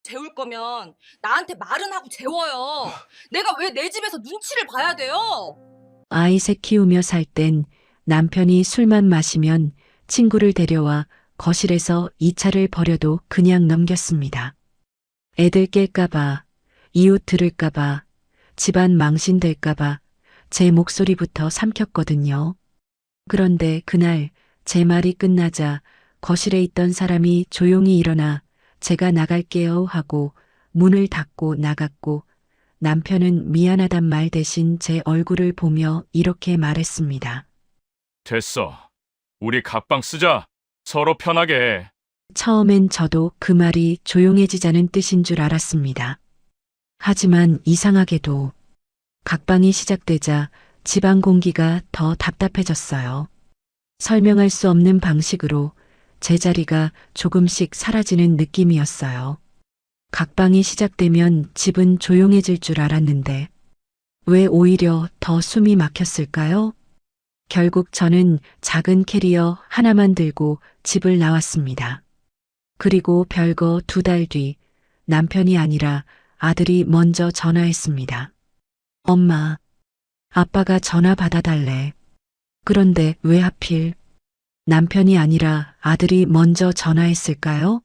재울 거면 나한테 말은 하고 재워요. 내가 왜 내 집에서 눈치를 봐야 돼요? 아이 셋 키우며 살 땐 남편이 술만 마시면 친구를 데려와 거실에서 이 차를 버려도 그냥 넘겼습니다. 애들 깰까봐, 이웃 들을까봐, 집안 망신될까봐 제 목소리부터 삼켰거든요. 그런데 그날 제 말이 끝나자 거실에 있던 사람이 조용히 일어나 제가 나갈게요 하고 문을 닫고 나갔고 남편은 미안하단 말 대신 제 얼굴을 보며 이렇게 말했습니다. 됐어. 우리 각방 쓰자. 서로 편하게. 처음엔 저도 그 말이 조용해지자는 뜻인 줄 알았습니다. 하지만 이상하게도 각방이 시작되자 집안 공기가 더 답답해졌어요. 설명할 수 없는 방식으로 제 자리가 조금씩 사라지는 느낌이었어요. 각방이 시작되면 집은 조용해질 줄 알았는데 왜 오히려 더 숨이 막혔을까요? 결국 저는 작은 캐리어 하나만 들고 집을 나왔습니다. 그리고 별거 2달 뒤 남편이 아니라 아들이 먼저 전화했습니다. 엄마, 아빠가 전화 받아달래. 그런데 왜 하필 남편이 아니라 아들이 먼저 전화했을까요?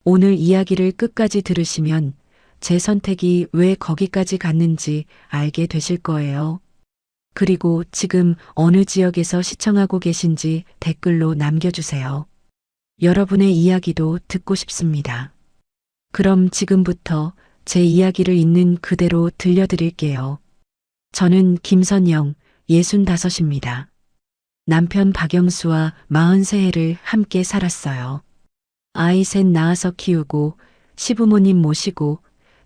오늘 이야기를 끝까지 들으시면 제 선택이 왜 거기까지 갔는지 알게 되실 거예요. 그리고 지금 어느 지역에서 시청하고 계신지 댓글로 남겨주세요. 여러분의 이야기도 듣고 싶습니다. 그럼 지금부터 제 이야기를 있는 그대로 들려드릴게요. 저는 김선영, 65입니다. 남편 박영수와 43해를 함께 살았어요. 아이 셋 낳아서 키우고 시부모님 모시고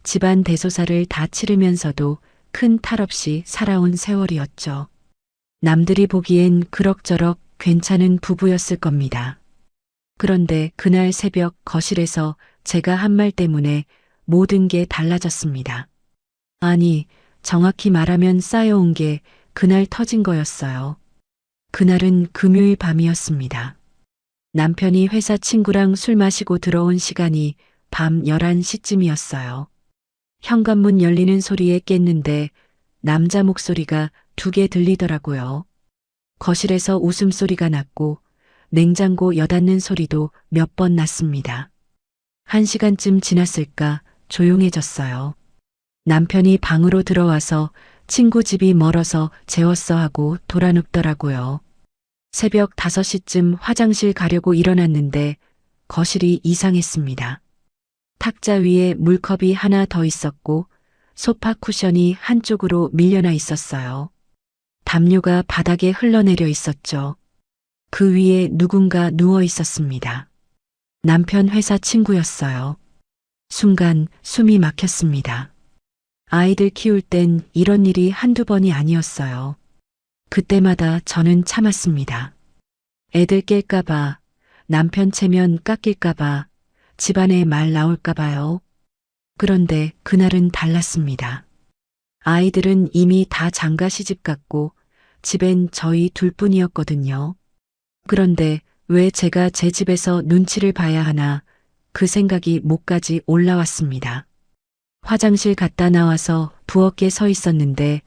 집안 대소사를 다 치르면서도 큰 탈 없이 살아온 세월이었죠. 남들이 보기엔 그럭저럭 괜찮은 부부였을 겁니다. 그런데 그날 새벽 거실에서 제가 한 말 때문에 모든 게 달라졌습니다. 아니, 정확히 말하면 쌓여온 게 그날 터진 거였어요. 그날은 금요일 밤이었습니다. 남편이 회사 친구랑 술 마시고 들어온 시간이 밤 11시쯤이었어요. 현관문 열리는 소리에 깼는데 남자 목소리가 2개 들리더라고요. 거실에서 웃음소리가 났고 냉장고 여닫는 소리도 몇 번 났습니다. 1시간쯤 지났을까 조용해졌어요. 남편이 방으로 들어와서 친구 집이 멀어서 재웠어 하고 돌아눕더라고요. 새벽 5시쯤 화장실 가려고 일어났는데 거실이 이상했습니다. 탁자 위에 물컵이 하나 더 있었고 소파 쿠션이 한쪽으로 밀려나 있었어요. 담요가 바닥에 흘러내려 있었죠. 그 위에 누군가 누워 있었습니다. 남편 회사 친구였어요. 순간 숨이 막혔습니다. 아이들 키울 땐 이런 일이 한두 번이 아니었어요. 그때마다 저는 참았습니다. 애들 깰까봐, 남편 체면 깎일까봐, 집안에 말 나올까봐요. 그런데 그날은 달랐습니다. 아이들은 이미 다 장가 시집 갔고 집엔 저희 둘뿐이었거든요. 그런데 왜 제가 제 집에서 눈치를 봐야 하나 그 생각이 목까지 올라왔습니다. 화장실 갔다 나와서 부엌에 서 있었는데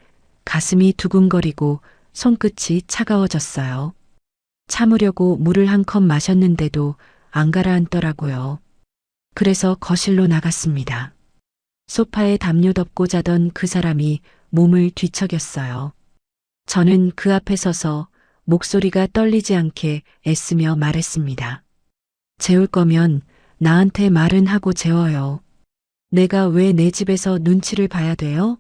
가슴이 두근거리고 손끝이 차가워졌어요. 참으려고 물을 한 컵 마셨는데도 안 가라앉더라고요. 그래서 거실로 나갔습니다. 소파에 담요 덮고 자던 그 사람이 몸을 뒤척였어요. 저는 그 앞에 서서 목소리가 떨리지 않게 애쓰며 말했습니다. 재울 거면 나한테 말은 하고 재워요. 내가 왜 내 집에서 눈치를 봐야 돼요?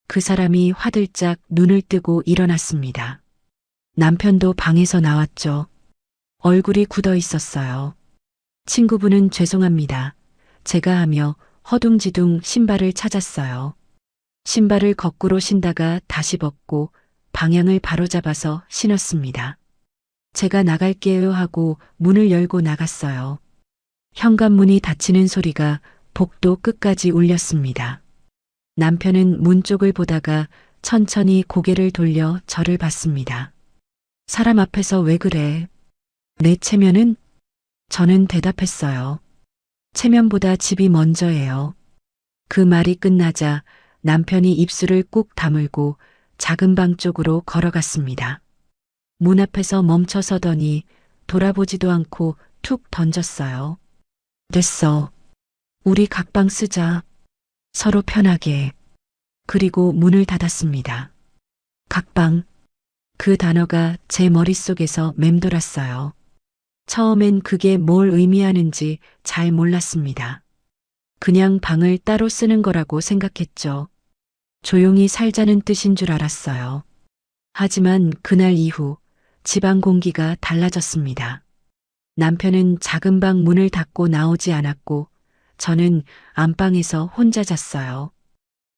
그 사람이 화들짝 눈을 뜨고 일어났습니다. 남편도 방에서 나왔죠. 얼굴이 굳어 있었어요. 친구분은 죄송합니다. 제가 하며 허둥지둥 신발을 찾았어요. 신발을 거꾸로 신다가 다시 벗고 방향을 바로잡아서 신었습니다. 제가 나갈게요 하고 문을 열고 나갔어요. 현관문이 닫히는 소리가 복도 끝까지 울렸습니다. 남편은 문 쪽을 보다가 천천히 고개를 돌려 저를 봤습니다. 사람 앞에서 왜 그래? 내 체면은? 저는 대답했어요. 체면보다 집이 먼저예요. 그 말이 끝나자 남편이 입술을 꾹 다물고 작은 방 쪽으로 걸어갔습니다. 문 앞에서 멈춰 서더니 돌아보지도 않고 툭 던졌어요. 됐어. 우리 각방 쓰자. 서로 편하게. 그리고 문을 닫았습니다. 각방. 그 단어가 제 머릿속에서 맴돌았어요. 처음엔 그게 뭘 의미하는지 잘 몰랐습니다. 그냥 방을 따로 쓰는 거라고 생각했죠. 조용히 살자는 뜻인 줄 알았어요. 하지만 그날 이후 집안 공기가 달라졌습니다. 남편은 작은 방 문을 닫고 나오지 않았고 저는 안방에서 혼자 잤어요.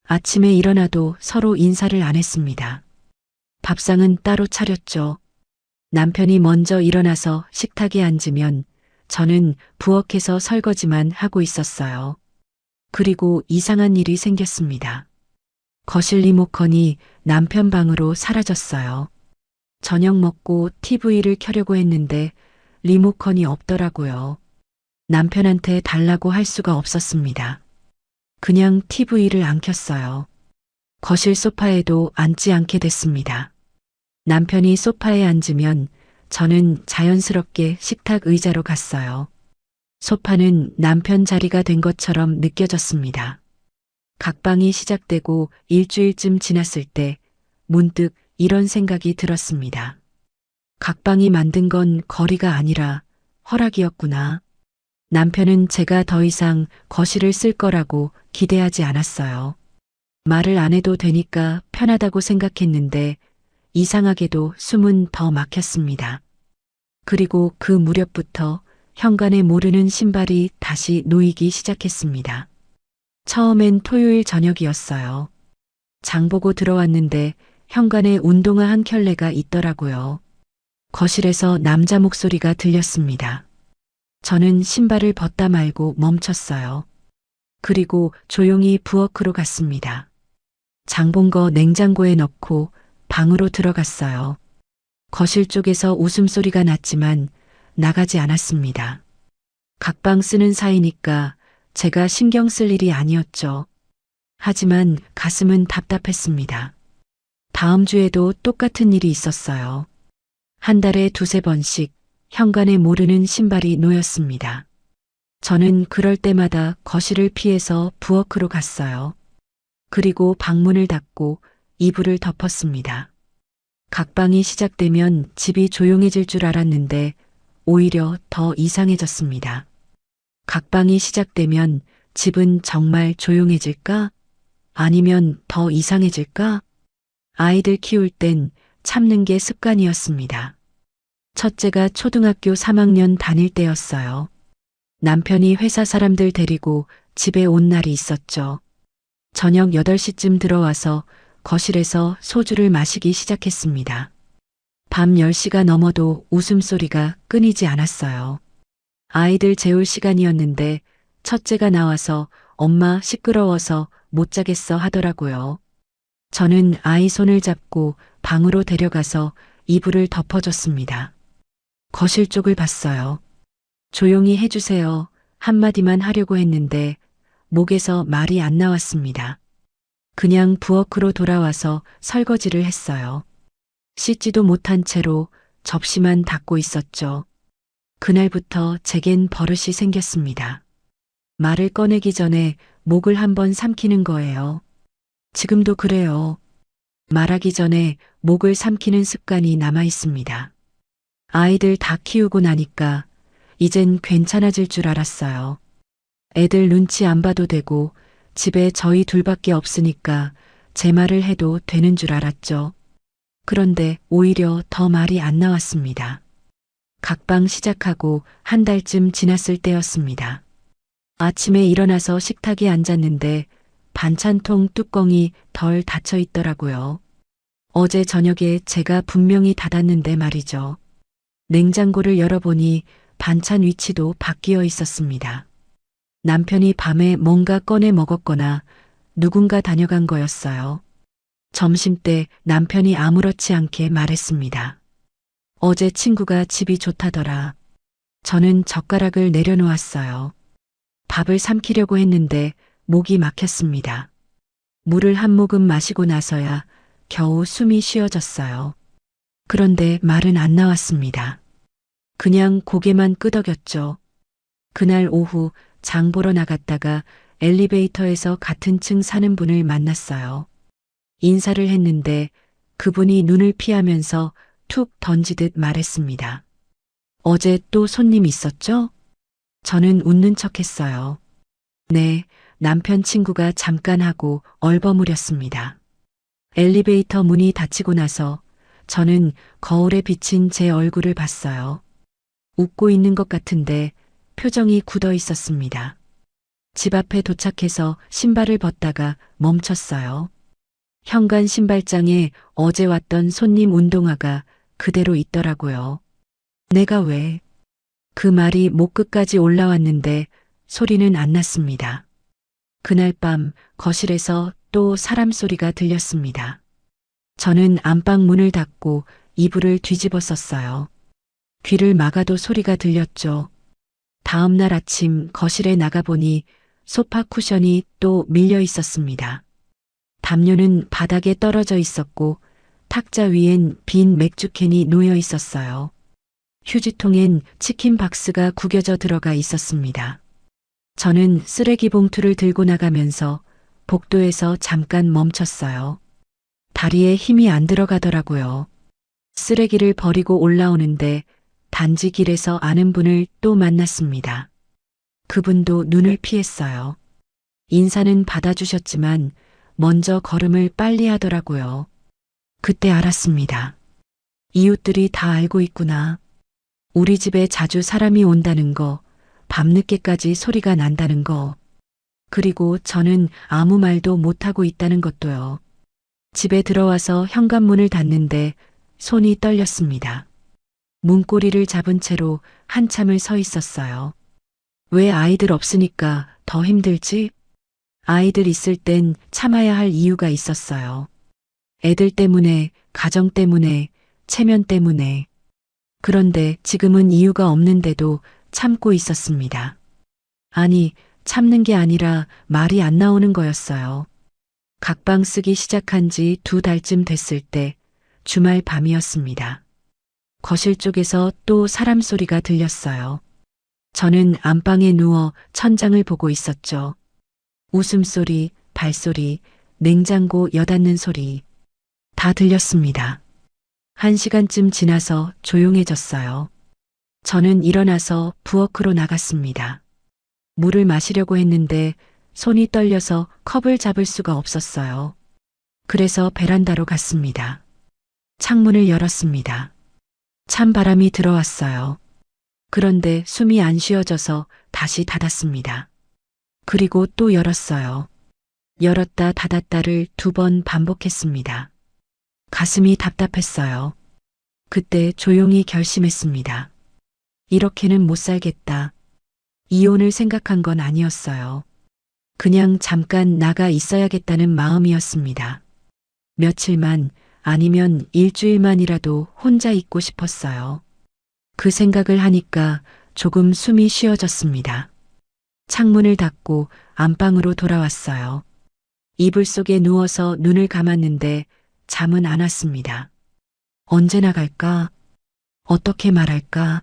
아침에 일어나도 서로 인사를 안 했습니다. 밥상은 따로 차렸죠. 남편이 먼저 일어나서 식탁에 앉으면 저는 부엌에서 설거지만 하고 있었어요. 그리고 이상한 일이 생겼습니다. 거실 리모컨이 남편 방으로 사라졌어요. 저녁 먹고 TV를 켜려고 했는데 리모컨이 없더라고요. 남편한테 달라고 할 수가 없었습니다. 그냥 TV를 안 켰어요. 거실 소파에도 앉지 않게 됐습니다. 남편이 소파에 앉으면 저는 자연스럽게 식탁 의자로 갔어요. 소파는 남편 자리가 된 것처럼 느껴졌습니다. 각방이 시작되고 일주일쯤 지났을 때 문득 이런 생각이 들었습니다. 각방이 만든 건 거리가 아니라 허락이었구나. 남편은 제가 더 이상 거실을 쓸 거라고 기대하지 않았어요. 말을 안 해도 되니까 편하다고 생각했는데 이상하게도 숨은 더 막혔습니다. 그리고 그 무렵부터 현관에 모르는 신발이 다시 놓이기 시작했습니다. 처음엔 토요일 저녁이었어요. 장보고 들어왔는데 현관에 운동화 한 켤레가 있더라고요. 거실에서 남자 목소리가 들렸습니다. 저는 신발을 벗다 말고 멈췄어요. 그리고 조용히 부엌으로 갔습니다. 장본 거 냉장고에 넣고 방으로 들어갔어요. 거실 쪽에서 웃음소리가 났지만 나가지 않았습니다. 각방 쓰는 사이니까 제가 신경 쓸 일이 아니었죠. 하지만 가슴은 답답했습니다. 다음 주에도 똑같은 일이 있었어요. 한 달에 두세 번씩 현관에 모르는 신발이 놓였습니다. 저는 그럴 때마다 거실을 피해서 부엌으로 갔어요. 그리고 방문을 닫고 이불을 덮었습니다. 각방이 시작되면 집이 조용해질 줄 알았는데 오히려 더 이상해졌습니다. 각방이 시작되면 집은 정말 조용해질까? 아니면 더 이상해질까? 아이들 키울 땐 참는 게 습관이었습니다. 첫째가 초등학교 3학년 다닐 때였어요. 남편이 회사 사람들 데리고 집에 온 날이 있었죠. 저녁 8시쯤 들어와서 거실에서 소주를 마시기 시작했습니다. 밤 10시가 넘어도 웃음소리가 끊이지 않았어요. 아이들 재울 시간이었는데 첫째가 나와서 엄마 시끄러워서 못 자겠어 하더라고요. 저는 아이 손을 잡고 방으로 데려가서 이불을 덮어줬습니다. 거실 쪽을 봤어요. 조용히 해주세요. 한마디만 하려고 했는데 목에서 말이 안 나왔습니다. 그냥 부엌으로 돌아와서 설거지를 했어요. 씻지도 못한 채로 접시만 닦고 있었죠. 그날부터 제겐 버릇이 생겼습니다. 말을 꺼내기 전에 목을 한번 삼키는 거예요. 지금도 그래요. 말하기 전에 목을 삼키는 습관이 남아 있습니다. 아이들 다 키우고 나니까 이젠 괜찮아질 줄 알았어요. 애들 눈치 안 봐도 되고 집에 저희 둘밖에 없으니까 제 말을 해도 되는 줄 알았죠. 그런데 오히려 더 말이 안 나왔습니다. 각방 시작하고 한 달쯤 지났을 때였습니다. 아침에 일어나서 식탁에 앉았는데 반찬통 뚜껑이 덜 닫혀 있더라고요. 어제 저녁에 제가 분명히 닫았는데 말이죠. 냉장고를 열어보니 반찬 위치도 바뀌어 있었습니다. 남편이 밤에 뭔가 꺼내 먹었거나 누군가 다녀간 거였어요. 점심때 남편이 아무렇지 않게 말했습니다. 어제 친구가 집이 좋다더라. 저는 젓가락을 내려놓았어요. 밥을 삼키려고 했는데 목이 막혔습니다. 물을 한 모금 마시고 나서야 겨우 숨이 쉬어졌어요. 그런데 말은 안 나왔습니다. 그냥 고개만 끄덕였죠. 그날 오후 장 보러 나갔다가 엘리베이터에서 같은 층 사는 분을 만났어요. 인사를 했는데 그분이 눈을 피하면서 툭 던지듯 말했습니다. 어제 또 손님 있었죠? 저는 웃는 척 했어요. 네, 남편 친구가 잠깐 하고 얼버무렸습니다. 엘리베이터 문이 닫히고 나서 저는 거울에 비친 제 얼굴을 봤어요. 웃고 있는 것 같은데 표정이 굳어 있었습니다. 집 앞에 도착해서 신발을 벗다가 멈췄어요. 현관 신발장에 어제 왔던 손님 운동화가 그대로 있더라고요. 내가 왜? 그 말이 목 끝까지 올라왔는데 소리는 안 났습니다. 그날 밤 거실에서 또 사람 소리가 들렸습니다. 저는 안방 문을 닫고 이불을 뒤집어 썼어요. 귀를 막아도 소리가 들렸죠. 다음 날 아침 거실에 나가보니 소파 쿠션이 또 밀려 있었습니다. 담요는 바닥에 떨어져 있었고 탁자 위엔 빈 맥주캔이 놓여 있었어요. 휴지통엔 치킨 박스가 구겨져 들어가 있었습니다. 저는 쓰레기 봉투를 들고 나가면서 복도에서 잠깐 멈췄어요. 다리에 힘이 안 들어가더라고요. 쓰레기를 버리고 올라오는데 단지 길에서 아는 분을 또 만났습니다. 그분도 눈을 피했어요. 인사는 받아주셨지만 먼저 걸음을 빨리 하더라고요. 그때 알았습니다. 이웃들이 다 알고 있구나. 우리 집에 자주 사람이 온다는 거, 밤늦게까지 소리가 난다는 거, 그리고 저는 아무 말도 못하고 있다는 것도요. 집에 들어와서 현관문을 닫는데 손이 떨렸습니다. 문고리를 잡은 채로 한참을 서 있었어요. 왜 아이들 없으니까 더 힘들지? 아이들 있을 땐 참아야 할 이유가 있었어요. 애들 때문에, 가정 때문에, 체면 때문에. 그런데 지금은 이유가 없는데도 참고 있었습니다. 아니, 참는 게 아니라 말이 안 나오는 거였어요. 각방 쓰기 시작한 지 2달쯤 됐을 때 주말 밤이었습니다. 거실 쪽에서 또 사람 소리가 들렸어요. 저는 안방에 누워 천장을 보고 있었죠. 웃음소리, 발소리, 냉장고 여닫는 소리 다 들렸습니다. 1시간쯤 지나서 조용해졌어요. 저는 일어나서 부엌으로 나갔습니다. 물을 마시려고 했는데 손이 떨려서 컵을 잡을 수가 없었어요. 그래서 베란다로 갔습니다. 창문을 열었습니다. 찬 바람이 들어왔어요. 그런데 숨이 안 쉬어져서 다시 닫았습니다. 그리고 또 열었어요. 열었다 닫았다를 2번 반복했습니다. 가슴이 답답했어요. 그때 조용히 결심했습니다. 이렇게는 못 살겠다. 이혼을 생각한 건 아니었어요. 그냥 잠깐 나가 있어야겠다는 마음이었습니다. 며칠만 아니면 일주일만이라도 혼자 있고 싶었어요. 그 생각을 하니까 조금 숨이 쉬어졌습니다. 창문을 닫고 안방으로 돌아왔어요. 이불 속에 누워서 눈을 감았는데 잠은 안 왔습니다. 언제 나갈까? 어떻게 말할까?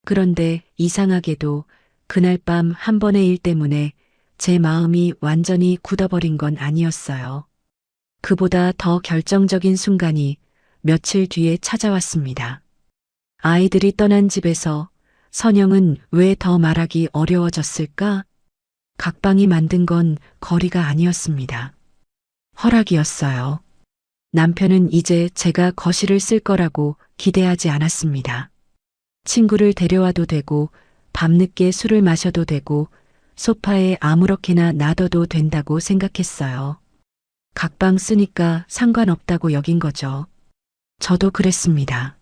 그런데 이상하게도 그날 밤 한 번의 일 때문에 제 마음이 완전히 굳어버린 건 아니었어요. 그보다 더 결정적인 순간이 며칠 뒤에 찾아왔습니다. 아이들이 떠난 집에서 선영은 왜 더 말하기 어려워졌을까? 각방이 만든 건 거리가 아니었습니다. 허락이었어요. 남편은 이제 제가 거실을 쓸 거라고 기대하지 않았습니다. 친구를 데려와도 되고 밤늦게 술을 마셔도 되고 소파에 아무렇게나 놔둬도 된다고 생각했어요. 각방 쓰니까 상관없다고 여긴 거죠. 저도 그랬습니다.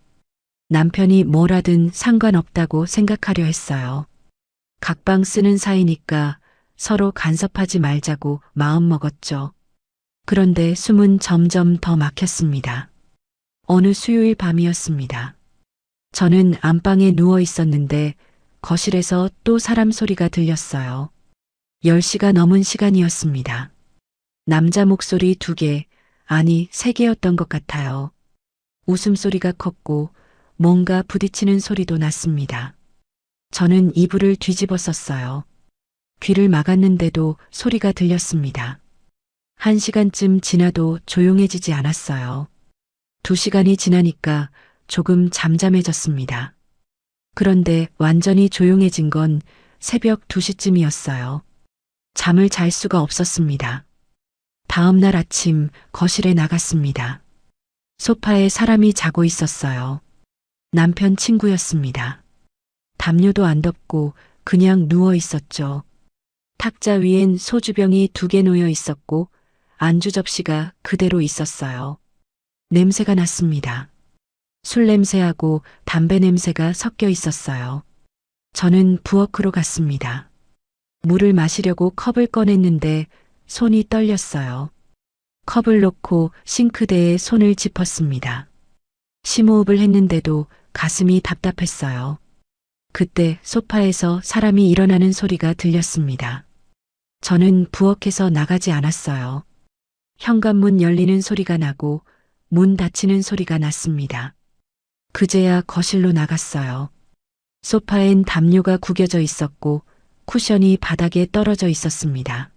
남편이 뭘 하든 상관없다고 생각하려 했어요. 각방 쓰는 사이니까 서로 간섭하지 말자고 마음먹었죠. 그런데 숨은 점점 더 막혔습니다. 어느 수요일 밤이었습니다. 저는 안방에 누워 있었는데 거실에서 또 사람 소리가 들렸어요. 10시가 넘은 시간이었습니다. 남자 목소리 2개, 아니 3개였던 것 같아요. 웃음소리가 컸고 뭔가 부딪히는 소리도 났습니다. 저는 이불을 뒤집어 썼어요. 귀를 막았는데도 소리가 들렸습니다. 1시간쯤 지나도 조용해지지 않았어요. 2시간이 지나니까 조금 잠잠해졌습니다. 그런데 완전히 조용해진 건 새벽 2시쯤이었어요. 잠을 잘 수가 없었습니다. 다음 날 아침 거실에 나갔습니다. 소파에 사람이 자고 있었어요. 남편 친구였습니다. 담요도 안 덮고 그냥 누워 있었죠. 탁자 위엔 소주병이 2개 놓여 있었고 안주 접시가 그대로 있었어요. 냄새가 났습니다. 술 냄새하고 담배 냄새가 섞여 있었어요. 저는 부엌으로 갔습니다. 물을 마시려고 컵을 꺼냈는데 손이 떨렸어요. 컵을 놓고 싱크대에 손을 짚었습니다. 심호흡을 했는데도 가슴이 답답했어요. 그때 소파에서 사람이 일어나는 소리가 들렸습니다. 저는 부엌에서 나가지 않았어요. 현관문 열리는 소리가 나고 문 닫히는 소리가 났습니다. 그제야 거실로 나갔어요. 소파엔 담요가 구겨져 있었고 쿠션이 바닥에 떨어져 있었습니다.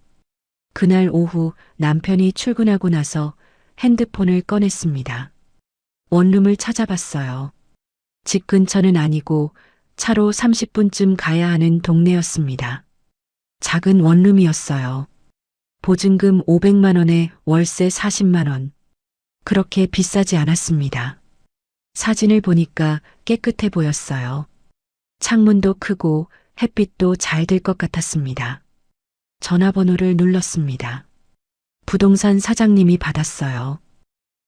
그날 오후 남편이 출근하고 나서 핸드폰을 꺼냈습니다. 원룸을 찾아봤어요. 집 근처는 아니고 차로 30분쯤 가야 하는 동네였습니다. 작은 원룸이었어요. 보증금 500만 원에 월세 40만 원. 그렇게 비싸지 않았습니다. 사진을 보니까 깨끗해 보였어요. 창문도 크고 햇빛도 잘 들 것 같았습니다. 전화번호를 눌렀습니다. 부동산 사장님이 받았어요.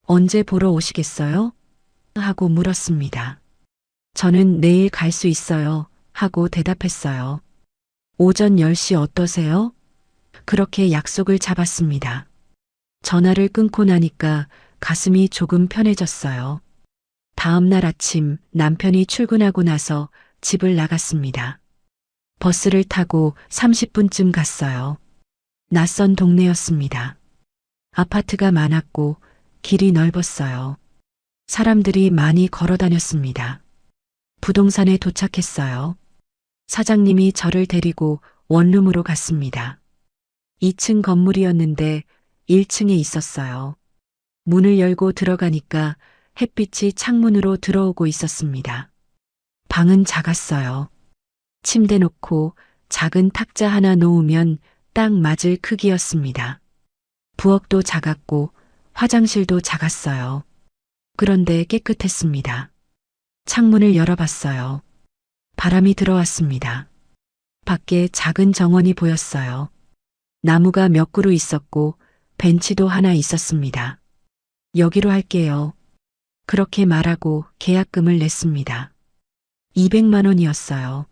언제 보러 오시겠어요? 하고 물었습니다. 저는 내일 갈 수 있어요. 하고 대답했어요. 오전 10시 어떠세요? 그렇게 약속을 잡았습니다. 전화를 끊고 나니까 가슴이 조금 편해졌어요. 다음 날 아침 남편이 출근하고 나서 집을 나갔습니다. 버스를 타고 30분쯤 갔어요. 낯선 동네였습니다. 아파트가 많았고 길이 넓었어요. 사람들이 많이 걸어 다녔습니다. 부동산에 도착했어요. 사장님이 저를 데리고 원룸으로 갔습니다. 2층 건물이었는데 1층에 있었어요. 문을 열고 들어가니까 햇빛이 창문으로 들어오고 있었습니다. 방은 작았어요. 침대 놓고 작은 탁자 하나 놓으면 딱 맞을 크기였습니다. 부엌도 작았고 화장실도 작았어요. 그런데 깨끗했습니다. 창문을 열어봤어요. 바람이 들어왔습니다. 밖에 작은 정원이 보였어요. 나무가 몇 그루 있었고 벤치도 하나 있었습니다. 여기로 할게요. 그렇게 말하고 계약금을 냈습니다. 200만 원이었어요.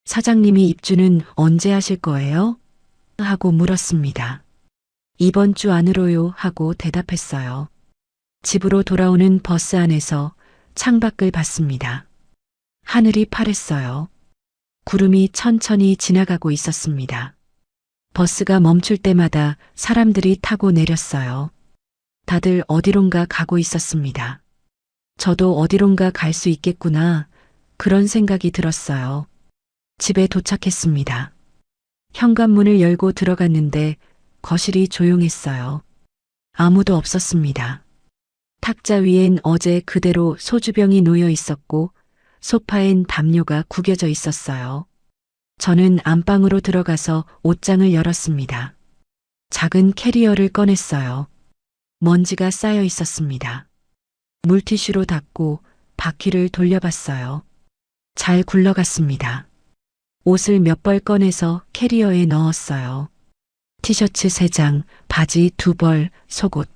사장님이 입주는 언제 하실 거예요? 하고 물었습니다. 이번 주 안으로요 하고 대답했어요. 집으로 돌아오는 버스 안에서 창밖을 봤습니다. 하늘이 파랬어요. 구름이 천천히 지나가고 있었습니다. 버스가 멈출 때마다 사람들이 타고 내렸어요. 다들 어디론가 가고 있었습니다. 저도 어디론가 갈 수 있겠구나, 그런 생각이 들었어요. 집에 도착했습니다. 현관문을 열고 들어갔는데 거실이 조용했어요. 아무도 없었습니다. 탁자 위엔 어제 그대로 소주병이 놓여 있었고 소파엔 담요가 구겨져 있었어요. 저는 안방으로 들어가서 옷장을 열었습니다. 작은 캐리어를 꺼냈어요. 먼지가 쌓여 있었습니다. 물티슈로 닦고 바퀴를 돌려봤어요. 잘 굴러갔습니다. 옷을 몇 벌 꺼내서 캐리어에 넣었어요. 티셔츠 3장, 바지 2벌, 속옷.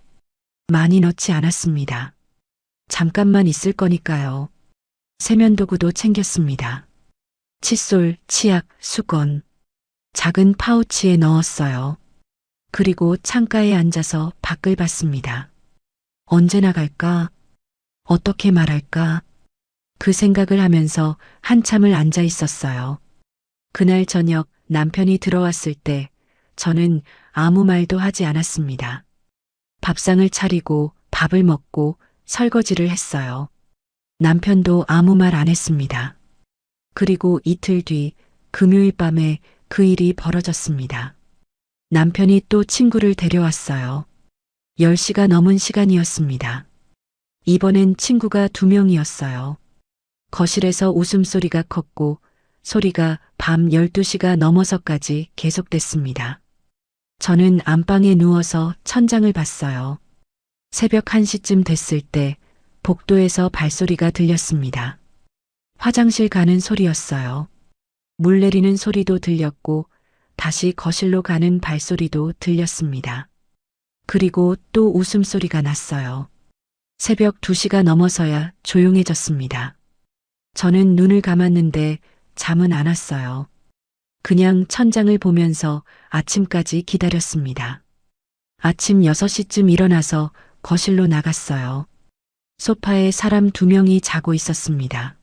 많이 넣지 않았습니다. 잠깐만 있을 거니까요. 세면도구도 챙겼습니다. 칫솔, 치약, 수건. 작은 파우치에 넣었어요. 그리고 창가에 앉아서 밖을 봤습니다. 언제 나갈까? 어떻게 말할까? 그 생각을 하면서 한참을 앉아 있었어요. 그날 저녁 남편이 들어왔을 때 저는 아무 말도 하지 않았습니다. 밥상을 차리고 밥을 먹고 설거지를 했어요. 남편도 아무 말 안 했습니다. 그리고 이틀 뒤 금요일 밤에 그 일이 벌어졌습니다. 남편이 또 친구를 데려왔어요. 10시가 넘은 시간이었습니다. 이번엔 친구가 2명이었어요. 거실에서 웃음소리가 컸고 소리가 밤 12시가 넘어서까지 계속됐습니다. 저는 안방에 누워서 천장을 봤어요. 새벽 1시쯤 됐을 때 복도에서 발소리가 들렸습니다. 화장실 가는 소리였어요. 물 내리는 소리도 들렸고 다시 거실로 가는 발소리도 들렸습니다. 그리고 또 웃음소리가 났어요. 새벽 2시가 넘어서야 조용해졌습니다. 저는 눈을 감았는데 잠은 안 왔어요. 그냥 천장을 보면서 아침까지 기다렸습니다. 아침 6시쯤 일어나서 거실로 나갔어요. 소파에 사람 2명이 자고 있었습니다.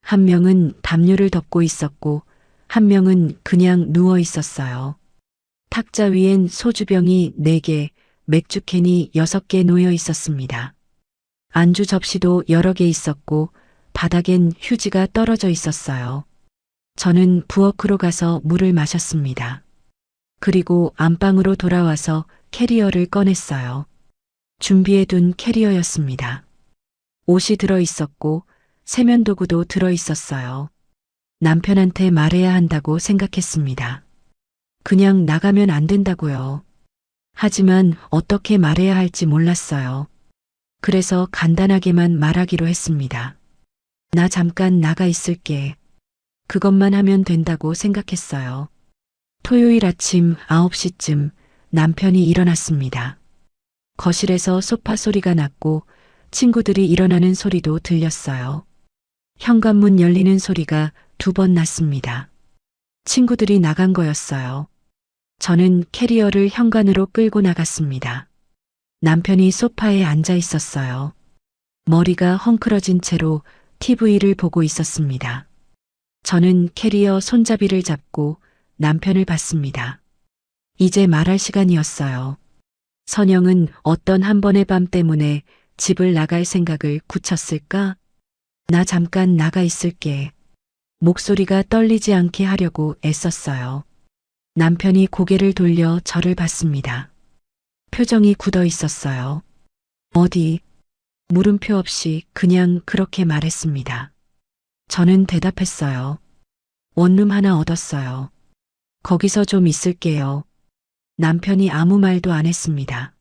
한 명은 담요를 덮고 있었고 한 명은 그냥 누워 있었어요. 탁자 위엔 소주병이 4개, 맥주캔이 6개 놓여 있었습니다. 안주 접시도 여러 개 있었고 바닥엔 휴지가 떨어져 있었어요. 저는 부엌으로 가서 물을 마셨습니다. 그리고 안방으로 돌아와서 캐리어를 꺼냈어요. 준비해둔 캐리어였습니다. 옷이 들어 있었고 세면도구도 들어 있었어요. 남편한테 말해야 한다고 생각했습니다. 그냥 나가면 안 된다고요. 하지만 어떻게 말해야 할지 몰랐어요. 그래서 간단하게만 말하기로 했습니다. 나 잠깐 나가 있을게. 그것만 하면 된다고 생각했어요. 토요일 아침 9시쯤 남편이 일어났습니다. 거실에서 소파 소리가 났고 친구들이 일어나는 소리도 들렸어요. 현관문 열리는 소리가 2번 났습니다. 친구들이 나간 거였어요. 저는 캐리어를 현관으로 끌고 나갔습니다. 남편이 소파에 앉아 있었어요. 머리가 헝클어진 채로 TV를 보고 있었습니다. 저는 캐리어 손잡이를 잡고 남편을 봤습니다. 이제 말할 시간이었어요. 선영은 어떤 한 번의 밤 때문에 집을 나갈 생각을 굳혔을까? 나 잠깐 나가 있을게. 목소리가 떨리지 않게 하려고 애썼어요. 남편이 고개를 돌려 저를 봤습니다. 표정이 굳어 있었어요. 어디? 물음표 없이 그냥 그렇게 말했습니다. 저는 대답했어요. 원룸 하나 얻었어요. 거기서 좀 있을게요. 남편이 아무 말도 안 했습니다.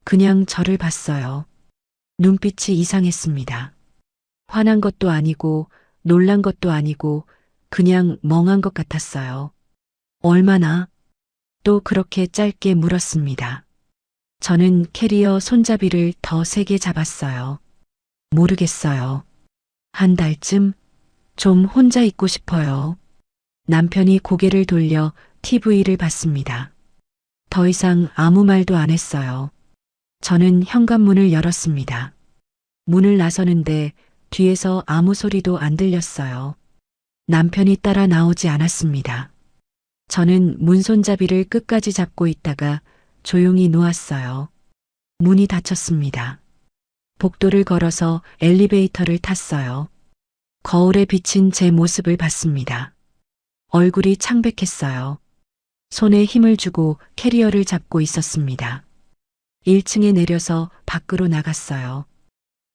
그냥 저를 봤어요. 눈빛이 이상했습니다. 화난 것도 아니고 놀란 것도 아니고 그냥 멍한 것 같았어요. 얼마나? 또 그렇게 짧게 물었습니다. 저는 캐리어 손잡이를 더 세게 잡았어요. 모르겠어요. 한 달쯤? 좀 혼자 있고 싶어요. 남편이 고개를 돌려 TV를 봤습니다. 더 이상 아무 말도 안 했어요. 저는 현관문을 열었습니다. 문을 나서는데 뒤에서 아무 소리도 안 들렸어요. 남편이 따라 나오지 않았습니다. 저는 문 손잡이를 끝까지 잡고 있다가 조용히 누웠어요. 문이 닫혔습니다. 복도를 걸어서 엘리베이터를 탔어요. 거울에 비친 제 모습을 봤습니다. 얼굴이 창백했어요. 손에 힘을 주고 캐리어를 잡고 있었습니다. 1층에 내려서 밖으로 나갔어요.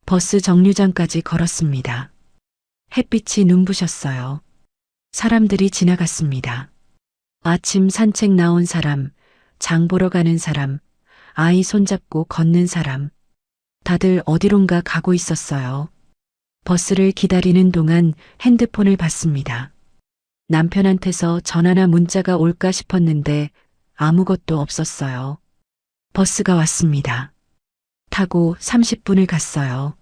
버스 정류장까지 걸었습니다. 햇빛이 눈부셨어요. 사람들이 지나갔습니다. 아침 산책 나온 사람, 장 보러 가는 사람, 아이 손잡고 걷는 사람. 다들 어디론가 가고 있었어요. 버스를 기다리는 동안 핸드폰을 봤습니다. 남편한테서 전화나 문자가 올까 싶었는데 아무것도 없었어요. 버스가 왔습니다. 타고 30분을 갔어요.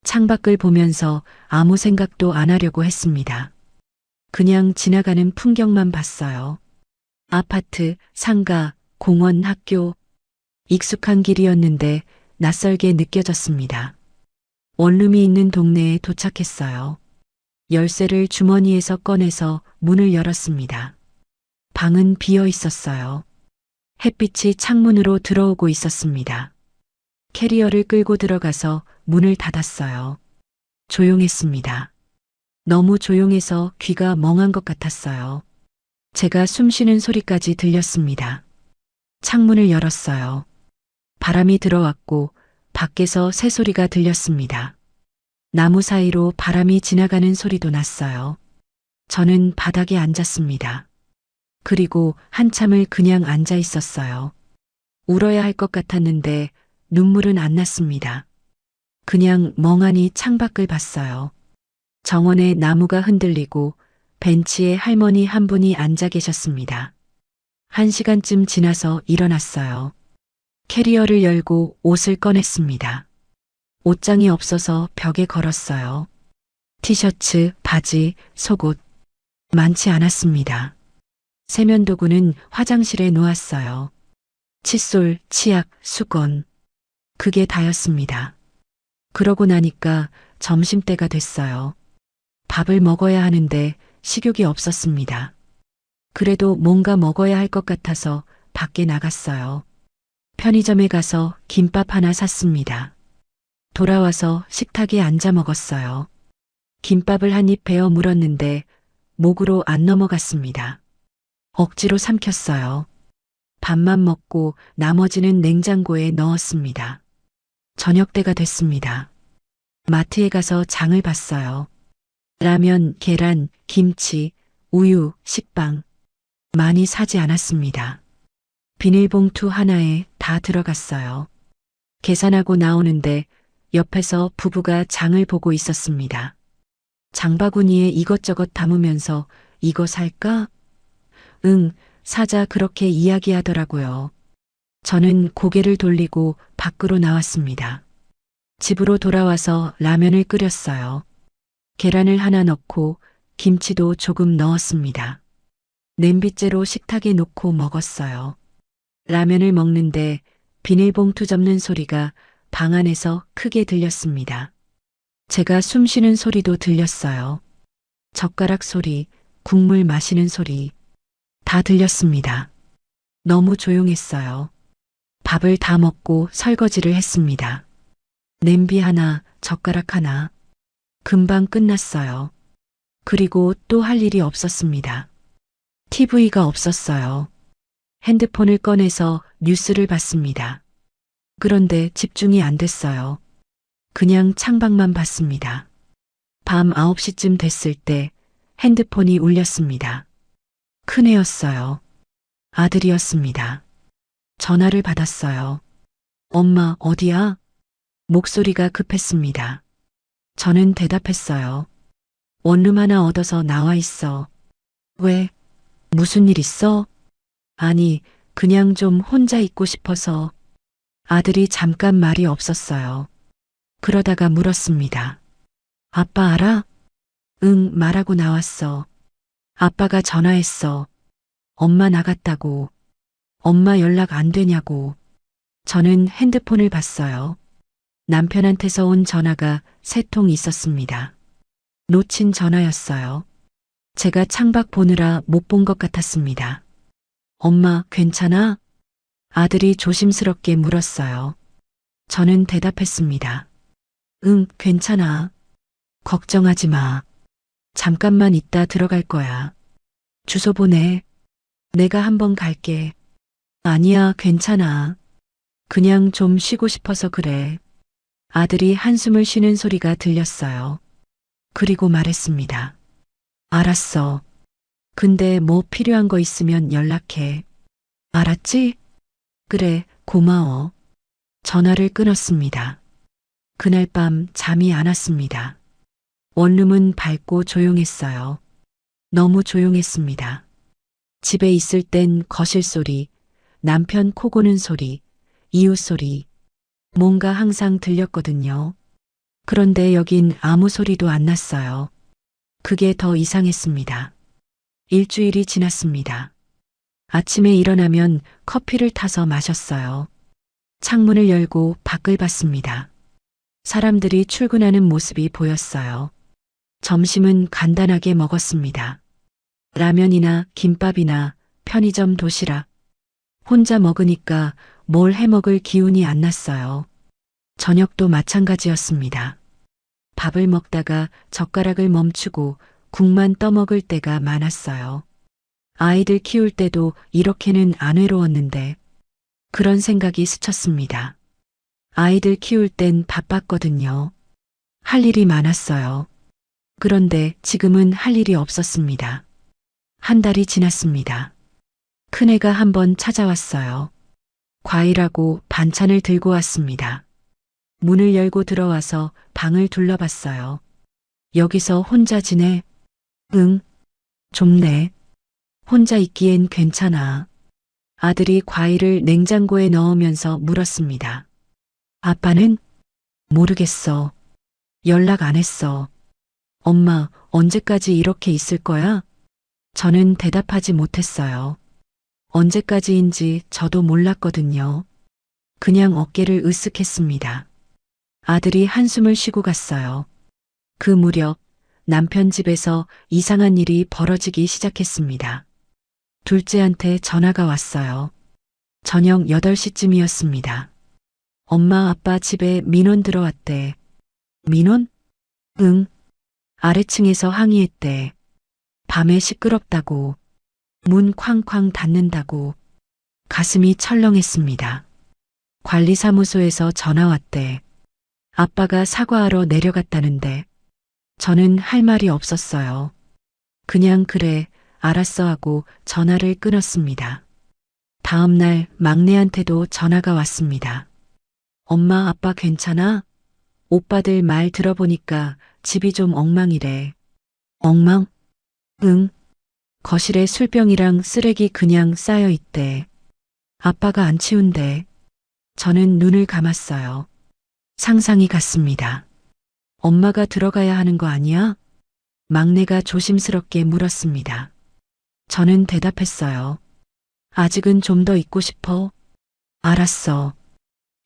창밖을 보면서 아무 생각도 안 하려고 했습니다. 그냥 지나가는 풍경만 봤어요. 아파트, 상가, 공원, 학교. 익숙한 길이었는데 낯설게 느껴졌습니다. 원룸이 있는 동네에 도착했어요. 열쇠를 주머니에서 꺼내서 문을 열었습니다. 방은 비어 있었어요. 햇빛이 창문으로 들어오고 있었습니다. 캐리어를 끌고 들어가서 문을 닫았어요. 조용했습니다. 너무 조용해서 귀가 멍한 것 같았어요. 제가 숨 쉬는 소리까지 들렸습니다. 창문을 열었어요. 바람이 들어왔고 밖에서 새소리가 들렸습니다. 나무 사이로 바람이 지나가는 소리도 났어요. 저는 바닥에 앉았습니다. 그리고 한참을 그냥 앉아 있었어요. 울어야 할 것 같았는데 눈물은 안 났습니다. 그냥 멍하니 창밖을 봤어요. 정원에 나무가 흔들리고 벤치에 할머니 한 분이 앉아 계셨습니다. 1시간쯤 지나서 일어났어요. 캐리어를 열고 옷을 꺼냈습니다. 옷장이 없어서 벽에 걸었어요. 티셔츠, 바지, 속옷. 많지 않았습니다. 세면도구는 화장실에 놓았어요. 칫솔, 치약, 수건. 그게 다였습니다. 그러고 나니까 점심때가 됐어요. 밥을 먹어야 하는데 식욕이 없었습니다. 그래도 뭔가 먹어야 할 것 같아서 밖에 나갔어요. 편의점에 가서 김밥 하나 샀습니다. 돌아와서 식탁에 앉아 먹었어요. 김밥을 한 입 베어 물었는데 목으로 안 넘어갔습니다. 억지로 삼켰어요. 밥만 먹고 나머지는 냉장고에 넣었습니다. 저녁때가 됐습니다. 마트에 가서 장을 봤어요. 라면, 계란, 김치, 우유, 식빵. 많이 사지 않았습니다. 비닐봉투 하나에 다 들어갔어요. 계산하고 나오는데 옆에서 부부가 장을 보고 있었습니다. 장바구니에 이것저것 담으면서 이거 살까? 응, 사자 그렇게 이야기하더라고요. 저는 고개를 돌리고 밖으로 나왔습니다. 집으로 돌아와서 라면을 끓였어요. 계란을 하나 넣고 김치도 조금 넣었습니다. 냄비째로 식탁에 놓고 먹었어요. 라면을 먹는데 비닐봉투 접는 소리가 방 안에서 크게 들렸습니다. 제가 숨 쉬는 소리도 들렸어요. 젓가락 소리, 국물 마시는 소리 다 들렸습니다. 너무 조용했어요. 밥을 다 먹고 설거지를 했습니다. 냄비 하나, 젓가락 하나. 금방 끝났어요. 그리고 또 할 일이 없었습니다. TV가 없었어요. 핸드폰을 꺼내서 뉴스를 봤습니다. 그런데 집중이 안 됐어요. 그냥 창밖만 봤습니다. 밤 9시쯤 됐을 때 핸드폰이 울렸습니다. 큰애였어요. 아들이었습니다. 전화를 받았어요. 엄마, 어디야? 목소리가 급했습니다. 저는 대답했어요. 원룸 하나 얻어서 나와 있어. 왜? 무슨 일 있어? 아니, 그냥 좀 혼자 있고 싶어서. 아들이 잠깐 말이 없었어요. 그러다가 물었습니다. 아빠 알아? 응, 말하고 나왔어. 아빠가 전화했어. 엄마 나갔다고. 엄마 연락 안 되냐고. 저는 핸드폰을 봤어요. 남편한테서 온 전화가 3통 있었습니다. 놓친 전화였어요. 제가 창밖 보느라 못 본 것 같았습니다. 엄마, 괜찮아? 아들이 조심스럽게 물었어요. 저는 대답했습니다. 응, 괜찮아. 걱정하지 마. 잠깐만 있다 들어갈 거야. 주소 보내. 내가 한번 갈게. 아니야, 괜찮아. 그냥 좀 쉬고 싶어서 그래. 아들이 한숨을 쉬는 소리가 들렸어요. 그리고 말했습니다. 알았어. 근데 뭐 필요한 거 있으면 연락해. 알았지? 그래, 고마워. 전화를 끊었습니다. 그날 밤 잠이 안 왔습니다. 원룸은 밝고 조용했어요. 너무 조용했습니다. 집에 있을 땐 거실 소리, 남편 코 고는 소리, 이웃 소리, 뭔가 항상 들렸거든요. 그런데 여긴 아무 소리도 안 났어요. 그게 더 이상했습니다. 일주일이 지났습니다. 아침에 일어나면 커피를 타서 마셨어요. 창문을 열고 밖을 봤습니다. 사람들이 출근하는 모습이 보였어요. 점심은 간단하게 먹었습니다. 라면이나 김밥이나 편의점 도시락. 혼자 먹으니까 뭘 해먹을 기운이 안 났어요. 저녁도 마찬가지였습니다. 밥을 먹다가 젓가락을 멈추고 국만 떠먹을 때가 많았어요. 아이들 키울 때도 이렇게는 안 외로웠는데 그런 생각이 스쳤습니다. 아이들 키울 땐 바빴거든요. 할 일이 많았어요. 그런데 지금은 할 일이 없었습니다. 한 달이 지났습니다. 큰애가 한번 찾아왔어요. 과일하고 반찬을 들고 왔습니다. 문을 열고 들어와서 방을 둘러봤어요. 여기서 혼자 지내? 응, 좁네. 혼자 있기엔 괜찮아. 아들이 과일을 냉장고에 넣으면서 물었습니다. 아빠는? 모르겠어. 연락 안 했어. 엄마, 언제까지 이렇게 있을 거야? 저는 대답하지 못했어요. 언제까지인지 저도 몰랐거든요. 그냥 어깨를 으쓱했습니다. 아들이 한숨을 쉬고 갔어요. 그 무렵 남편 집에서 이상한 일이 벌어지기 시작했습니다. 둘째한테 전화가 왔어요. 저녁 8시쯤이었습니다. 엄마 아빠 집에 민원 들어왔대. 민원? 응. 아래층에서 항의했대. 밤에 시끄럽다고. 문 쾅쾅 닫는다고. 가슴이 철렁했습니다. 관리사무소에서 전화 왔대. 아빠가 사과하러 내려갔다는데 저는 할 말이 없었어요. 그냥 그래, 알았어 하고 전화를 끊었습니다. 다음 날 막내한테도 전화가 왔습니다. 엄마 아빠 괜찮아? 오빠들 말 들어보니까 집이 좀 엉망이래. 엉망? 응. 거실에 술병이랑 쓰레기 그냥 쌓여 있대. 아빠가 안 치운대. 저는 눈을 감았어요. 상상이 갔습니다. 엄마가 들어가야 하는 거 아니야? 막내가 조심스럽게 물었습니다. 저는 대답했어요. 아직은 좀 더 있고 싶어. 알았어.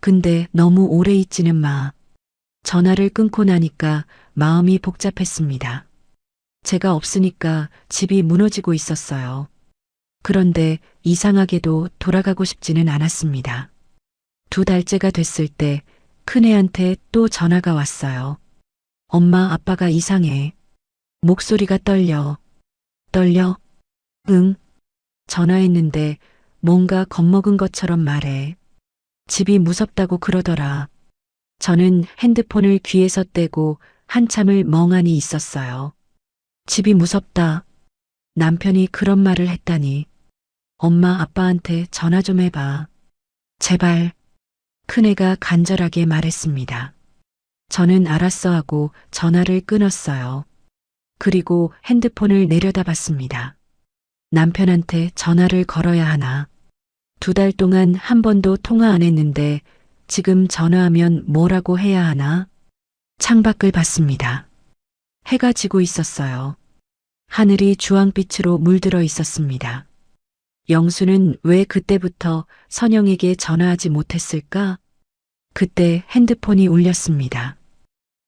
근데 너무 오래 있지는 마. 전화를 끊고 나니까 마음이 복잡했습니다. 제가 없으니까 집이 무너지고 있었어요. 그런데 이상하게도 돌아가고 싶지는 않았습니다. 2달째가 됐을 때 큰애한테 또 전화가 왔어요. 엄마 아빠가 이상해. 목소리가 떨려. 떨려? 응. 전화했는데 뭔가 겁먹은 것처럼 말해. 집이 무섭다고 그러더라. 저는 핸드폰을 귀에서 떼고 한참을 멍하니 있었어요. 집이 무섭다. 남편이 그런 말을 했다니. 엄마 아빠한테 전화 좀 해봐. 제발. 큰애가 간절하게 말했습니다. 저는 알았어 하고 전화를 끊었어요. 그리고 핸드폰을 내려다봤습니다. 남편한테 전화를 걸어야 하나. 2달 동안 한 번도 통화 안 했는데 지금 전화하면 뭐라고 해야 하나? 창밖을 봤습니다. 해가 지고 있었어요. 하늘이 주황빛으로 물들어 있었습니다. 영수는 왜 그때부터 선영에게 전화하지 못했을까? 그때 핸드폰이 울렸습니다.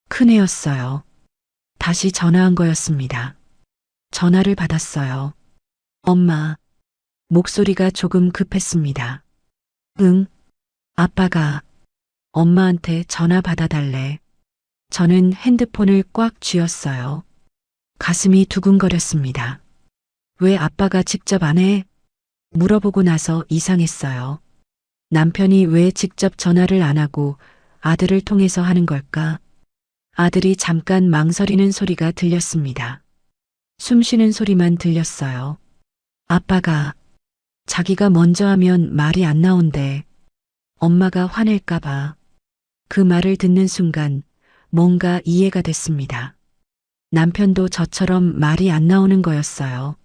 큰애였어요. 다시 전화한 거였습니다. 전화를 받았어요. 엄마. 목소리가 조금 급했습니다. 응. 아빠가 엄마한테 전화 받아달래. 저는 핸드폰을 꽉 쥐었어요. 가슴이 두근거렸습니다. 왜 아빠가 직접 안 해? 물어보고 나서 이상했어요. 남편이 왜 직접 전화를 안 하고 아들을 통해서 하는 걸까? 아들이 잠깐 망설이는 소리가 들렸습니다. 숨 쉬는 소리만 들렸어요. 아빠가 자기가 먼저 하면 말이 안 나온대. 엄마가 화낼까봐. 그 말을 듣는 순간 뭔가 이해가 됐습니다. 남편도 저처럼 말이 안 나오는 거였어요.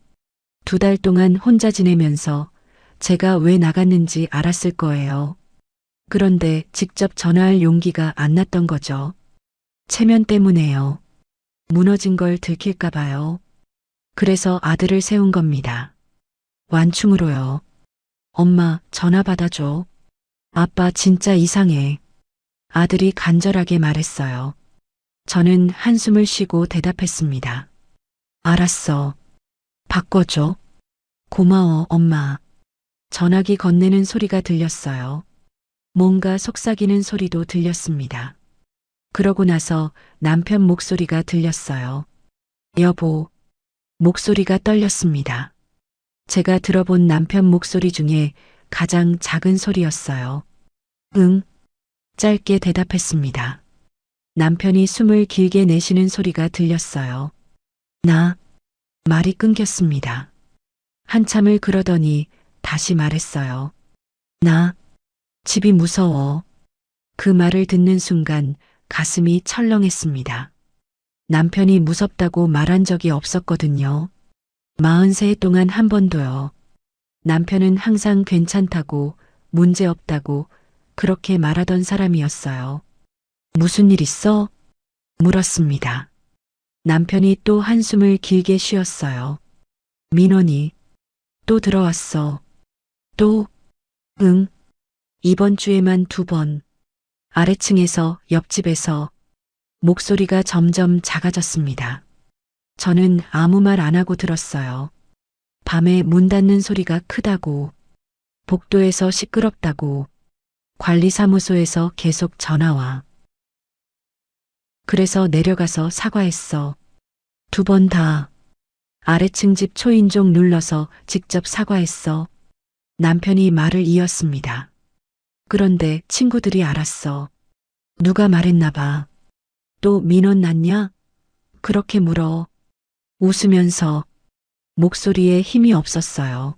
2달 동안 혼자 지내면서 제가 왜 나갔는지 알았을 거예요. 그런데 직접 전화할 용기가 안 났던 거죠. 체면 때문에요. 무너진 걸 들킬까 봐요. 그래서 아들을 세운 겁니다. 완충으로요. 엄마, 전화 받아줘. 아빠 진짜 이상해. 아들이 간절하게 말했어요. 저는 한숨을 쉬고 대답했습니다. 알았어. 바꿔줘. 고마워, 엄마. 전화기 건네는 소리가 들렸어요. 뭔가 속삭이는 소리도 들렸습니다. 그러고 나서 남편 목소리가 들렸어요. 여보. 목소리가 떨렸습니다. 제가 들어본 남편 목소리 중에 가장 작은 소리였어요. 응. 짧게 대답했습니다. 남편이 숨을 길게 내쉬는 소리가 들렸어요. 말이 끊겼습니다. 한참을 그러더니 다시 말했어요. 집이 무서워. 그 말을 듣는 순간 가슴이 철렁했습니다. 남편이 무섭다고 말한 적이 없었거든요. 43해 동안 한 번도요. 남편은 항상 괜찮다고, 문제없다고 그렇게 말하던 사람이었어요. 무슨 일 있어? 물었습니다. 남편이 또 한숨을 길게 쉬었어요. 민원이 또 들어왔어. 또? 응. 이번 주에만 2번. 아래층에서, 옆집에서. 목소리가 점점 작아졌습니다. 저는 아무 말 안 하고 들었어요. 밤에 문 닫는 소리가 크다고, 복도에서 시끄럽다고, 관리사무소에서 계속 전화와. 그래서 내려가서 사과했어. 2번 다. 아래층 집 초인종 눌러서 직접 사과했어. 남편이 말을 이었습니다. 그런데 친구들이 알았어. 누가 말했나 봐. 또 민원 났냐? 그렇게 물어. 웃으면서. 목소리에 힘이 없었어요.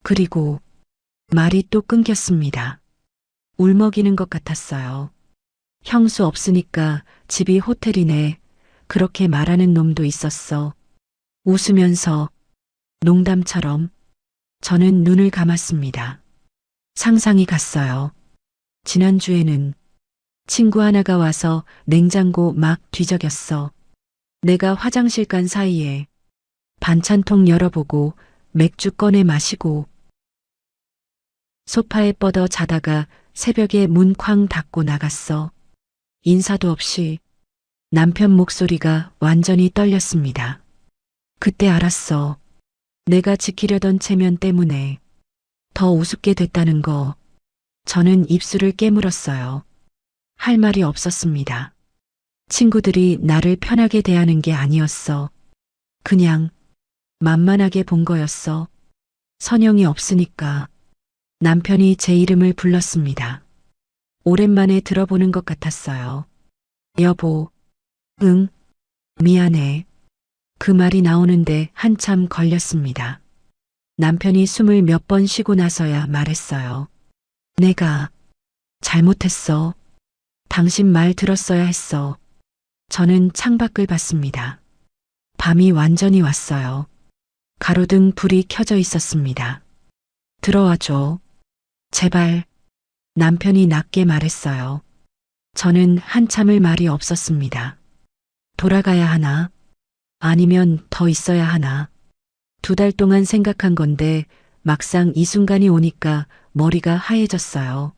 그리고 말이 또 끊겼습니다. 울먹이는 것 같았어요. 형수 없으니까 집이 호텔이네. 그렇게 말하는 놈도 있었어. 웃으면서. 농담처럼. 저는 눈을 감았습니다. 상상이 갔어요. 지난주에는 친구 하나가 와서 냉장고 막 뒤적였어. 내가 화장실 간 사이에 반찬통 열어보고 맥주 꺼내 마시고 소파에 뻗어 자다가 새벽에 문 쾅 닫고 나갔어. 인사도 없이. 남편 목소리가 완전히 떨렸습니다. 그때 알았어. 내가 지키려던 체면 때문에 더 우습게 됐다는 거. 저는 입술을 깨물었어요. 할 말이 없었습니다. 친구들이 나를 편하게 대하는 게 아니었어. 그냥 만만하게 본 거였어. 선영이 없으니까. 남편이 제 이름을 불렀습니다. 오랜만에 들어보는 것 같았어요. 여보. 응. 미안해. 그 말이 나오는데 한참 걸렸습니다. 남편이 숨을 몇 번 쉬고 나서야 말했어요. 내가 잘못했어. 당신 말 들었어야 했어. 저는 창밖을 봤습니다. 밤이 완전히 왔어요. 가로등 불이 켜져 있었습니다. 들어와줘. 제발. 남편이 낮게 말했어요. 저는 한참을 말이 없었습니다. 돌아가야 하나? 아니면 더 있어야 하나? 2달 동안 생각한 건데 막상 이 순간이 오니까 머리가 하얘졌어요.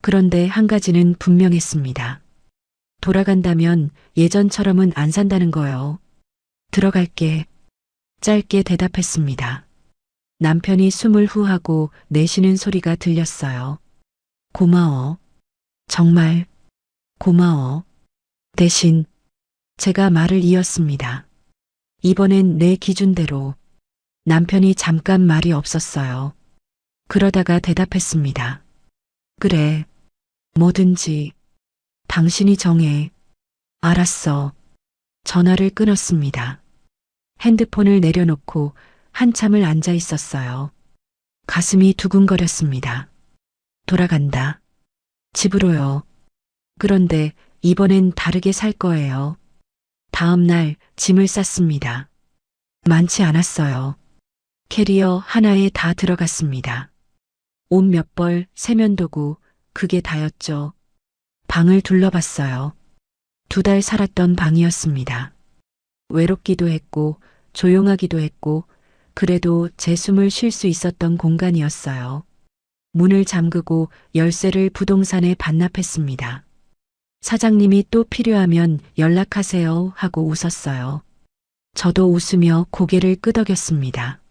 그런데 한 가지는 분명했습니다. 돌아간다면 예전처럼은 안 산다는 거요. 들어갈게. 짧게 대답했습니다. 남편이 숨을 후하고 내쉬는 소리가 들렸어요. 고마워. 정말 고마워. 대신 제가 말을 이었습니다. 이번엔 내 기준대로. 남편이 잠깐 말이 없었어요. 그러다가 대답했습니다. 그래. 뭐든지. 당신이 정해. 알았어. 전화를 끊었습니다. 핸드폰을 내려놓고 한참을 앉아 있었어요. 가슴이 두근거렸습니다. 돌아간다. 집으로요. 그런데 이번엔 다르게 살 거예요. 다음 날 짐을 쌌습니다. 많지 않았어요. 캐리어 하나에 다 들어갔습니다. 옷 몇 벌, 세면도구, 그게 다였죠. 방을 둘러봤어요. 2달 살았던 방이었습니다. 외롭기도 했고, 조용하기도 했고, 그래도 제 숨을 쉴 수 있었던 공간이었어요. 문을 잠그고 열쇠를 부동산에 반납했습니다. 사장님이 또 필요하면 연락하세요 하고 웃었어요. 저도 웃으며 고개를 끄덕였습니다.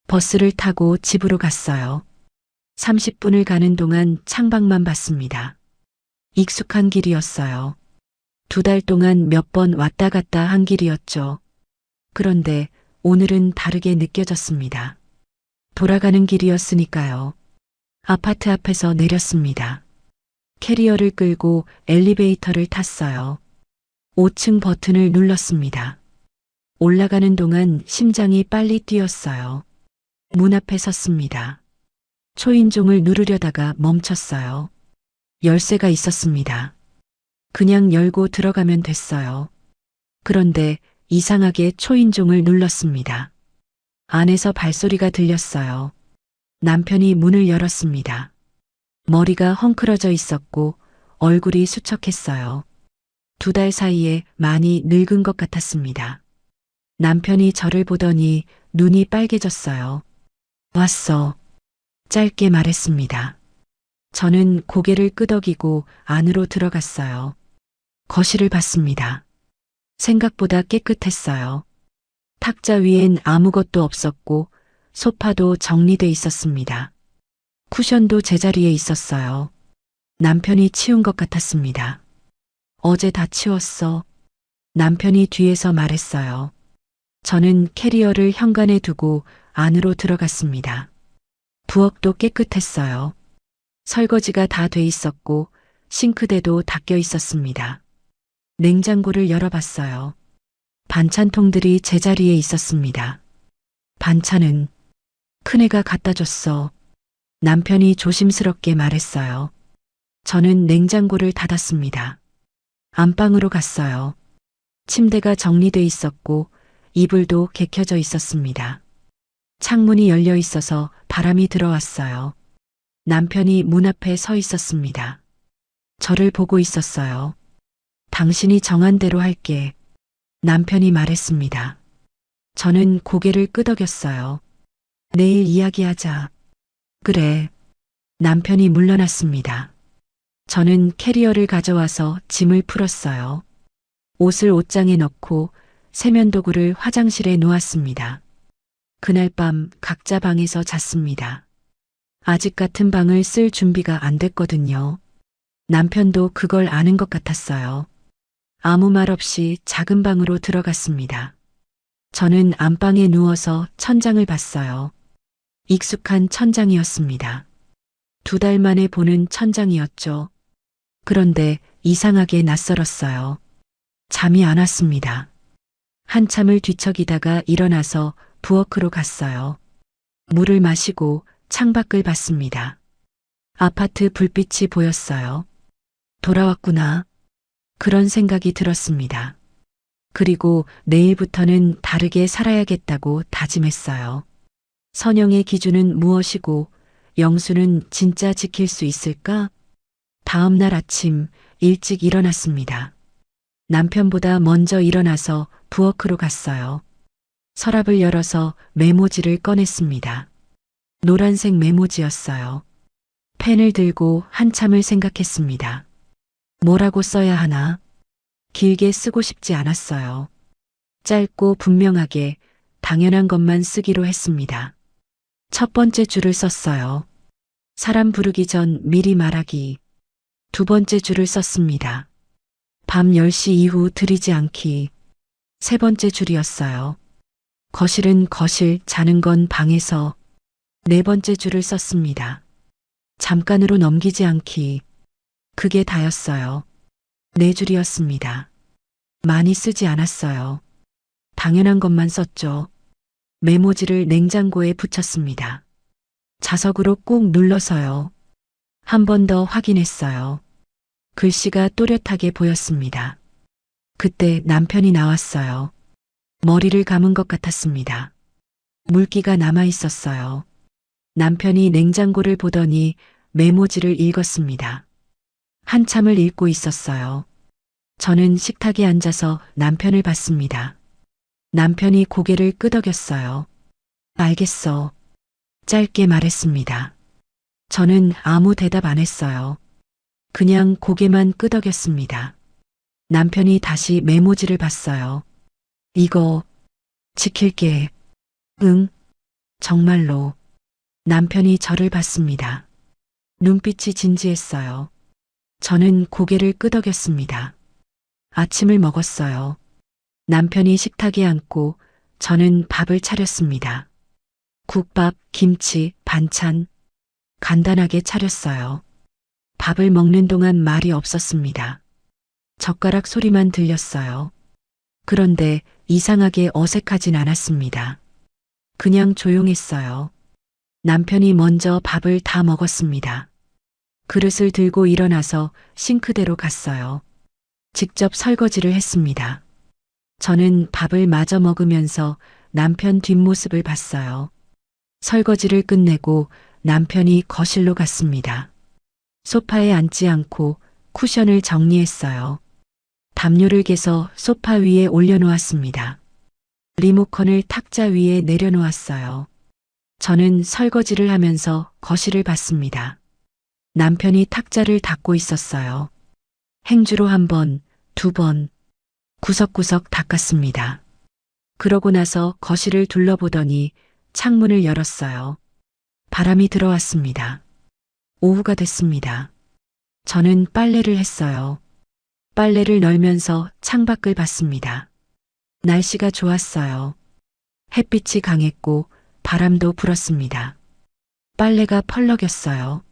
버스를 타고 집으로 갔어요. 30분을 가는 동안 창밖만 봤습니다. 익숙한 길이었어요. 2달 동안 몇 번 왔다 갔다 한 길이었죠. 그런데 오늘은 다르게 느껴졌습니다. 돌아가는 길이었으니까요. 아파트 앞에서 내렸습니다. 캐리어를 끌고 엘리베이터를 탔어요. 5층 버튼을 눌렀습니다. 올라가는 동안 심장이 빨리 뛰었어요. 문 앞에 섰습니다. 초인종을 누르려다가 멈췄어요. 열쇠가 있었습니다. 그냥 열고 들어가면 됐어요. 그런데 이상하게 초인종을 눌렀습니다. 안에서 발소리가 들렸어요. 남편이 문을 열었습니다. 머리가 헝클어져 있었고 얼굴이 수척했어요. 2달 사이에 많이 늙은 것 같았습니다. 남편이 저를 보더니 눈이 빨개졌어요. 왔어. 짧게 말했습니다. 저는 고개를 끄덕이고 안으로 들어갔어요. 거실을 봤습니다. 생각보다 깨끗했어요. 탁자 위엔 아무것도 없었고 소파도 정리돼 있었습니다. 쿠션도 제자리에 있었어요. 남편이 치운 것 같았습니다. 어제 다 치웠어. 남편이 뒤에서 말했어요. 저는 캐리어를 현관에 두고 안으로 들어갔습니다. 부엌도 깨끗했어요. 설거지가 다 돼 있었고 싱크대도 닦여 있었습니다. 냉장고를 열어봤어요. 반찬통들이 제자리에 있었습니다. 반찬은 큰애가 갖다 줬어. 남편이 조심스럽게 말했어요. 저는 냉장고를 닫았습니다. 안방으로 갔어요. 침대가 정리돼 있었고 이불도 개켜져 있었습니다. 창문이 열려 있어서 바람이 들어왔어요. 남편이 문 앞에 서 있었습니다. 저를 보고 있었어요. 당신이 정한 대로 할게. 남편이 말했습니다. 저는 고개를 끄덕였어요. 내일 이야기하자. 그래. 남편이 물러났습니다. 저는 캐리어를 가져와서 짐을 풀었어요. 옷을 옷장에 넣고 세면도구를 화장실에 놓았습니다. 그날 밤 각자 방에서 잤습니다. 아직 같은 방을 쓸 준비가 안 됐거든요. 남편도 그걸 아는 것 같았어요. 아무 말 없이 작은 방으로 들어갔습니다. 저는 안방에 누워서 천장을 봤어요. 익숙한 천장이었습니다. 2달 만에 보는 천장이었죠. 그런데 이상하게 낯설었어요. 잠이 안 왔습니다. 한참을 뒤척이다가 일어나서 부엌으로 갔어요. 물을 마시고 창밖을 봤습니다. 아파트 불빛이 보였어요. 돌아왔구나. 그런 생각이 들었습니다. 그리고 내일부터는 다르게 살아야겠다고 다짐했어요. 선영의 기준은 무엇이고 영수는 진짜 지킬 수 있을까? 다음 날 아침 일찍 일어났습니다. 남편보다 먼저 일어나서 부엌으로 갔어요. 서랍을 열어서 메모지를 꺼냈습니다. 노란색 메모지였어요. 펜을 들고 한참을 생각했습니다. 뭐라고 써야 하나? 길게 쓰고 싶지 않았어요. 짧고 분명하게 당연한 것만 쓰기로 했습니다. 첫 번째 줄을 썼어요. 사람 부르기 전 미리 말하기. 2번째 줄을 썼습니다. 밤 10시 이후 들이지 않기. 3번째 줄이었어요. 거실은 거실, 자는 건 방에서. 4번째 줄을 썼습니다. 잠깐으로 넘기지 않기. 그게 다였어요. 4줄이었습니다. 많이 쓰지 않았어요. 당연한 것만 썼죠. 메모지를 냉장고에 붙였습니다. 자석으로 꾹 눌러서요. 한 번 더 확인했어요. 글씨가 또렷하게 보였습니다. 그때 남편이 나왔어요. 머리를 감은 것 같았습니다. 물기가 남아 있었어요. 남편이 냉장고를 보더니 메모지를 읽었습니다. 한참을 읽고 있었어요. 저는 식탁에 앉아서 남편을 봤습니다. 남편이 고개를 끄덕였어요. 알겠어. 짧게 말했습니다. 저는 아무 대답 안 했어요. 그냥 고개만 끄덕였습니다. 남편이 다시 메모지를 봤어요. 이거 지킬게. 응. 정말로. 남편이 저를 봤습니다. 눈빛이 진지했어요. 저는 고개를 끄덕였습니다. 아침을 먹었어요. 남편이 식탁에 앉고 저는 밥을 차렸습니다. 국밥, 김치, 반찬. 간단하게 차렸어요. 밥을 먹는 동안 말이 없었습니다. 젓가락 소리만 들렸어요. 그런데 이상하게 어색하진 않았습니다. 그냥 조용했어요. 남편이 먼저 밥을 다 먹었습니다. 그릇을 들고 일어나서 싱크대로 갔어요. 직접 설거지를 했습니다. 저는 밥을 마저 먹으면서 남편 뒷모습을 봤어요. 설거지를 끝내고 남편이 거실로 갔습니다. 소파에 앉지 않고 쿠션을 정리했어요. 담요를 개서 소파 위에 올려놓았습니다. 리모컨을 탁자 위에 내려놓았어요. 저는 설거지를 하면서 거실을 봤습니다. 남편이 탁자를 닦고 있었어요. 행주로 1번, 2번, 구석구석 닦았습니다. 그러고 나서 거실을 둘러보더니 창문을 열었어요. 바람이 들어왔습니다. 오후가 됐습니다. 저는 빨래를 했어요. 빨래를 널면서 창밖을 봤습니다. 날씨가 좋았어요. 햇빛이 강했고 바람도 불었습니다. 빨래가 펄럭였어요.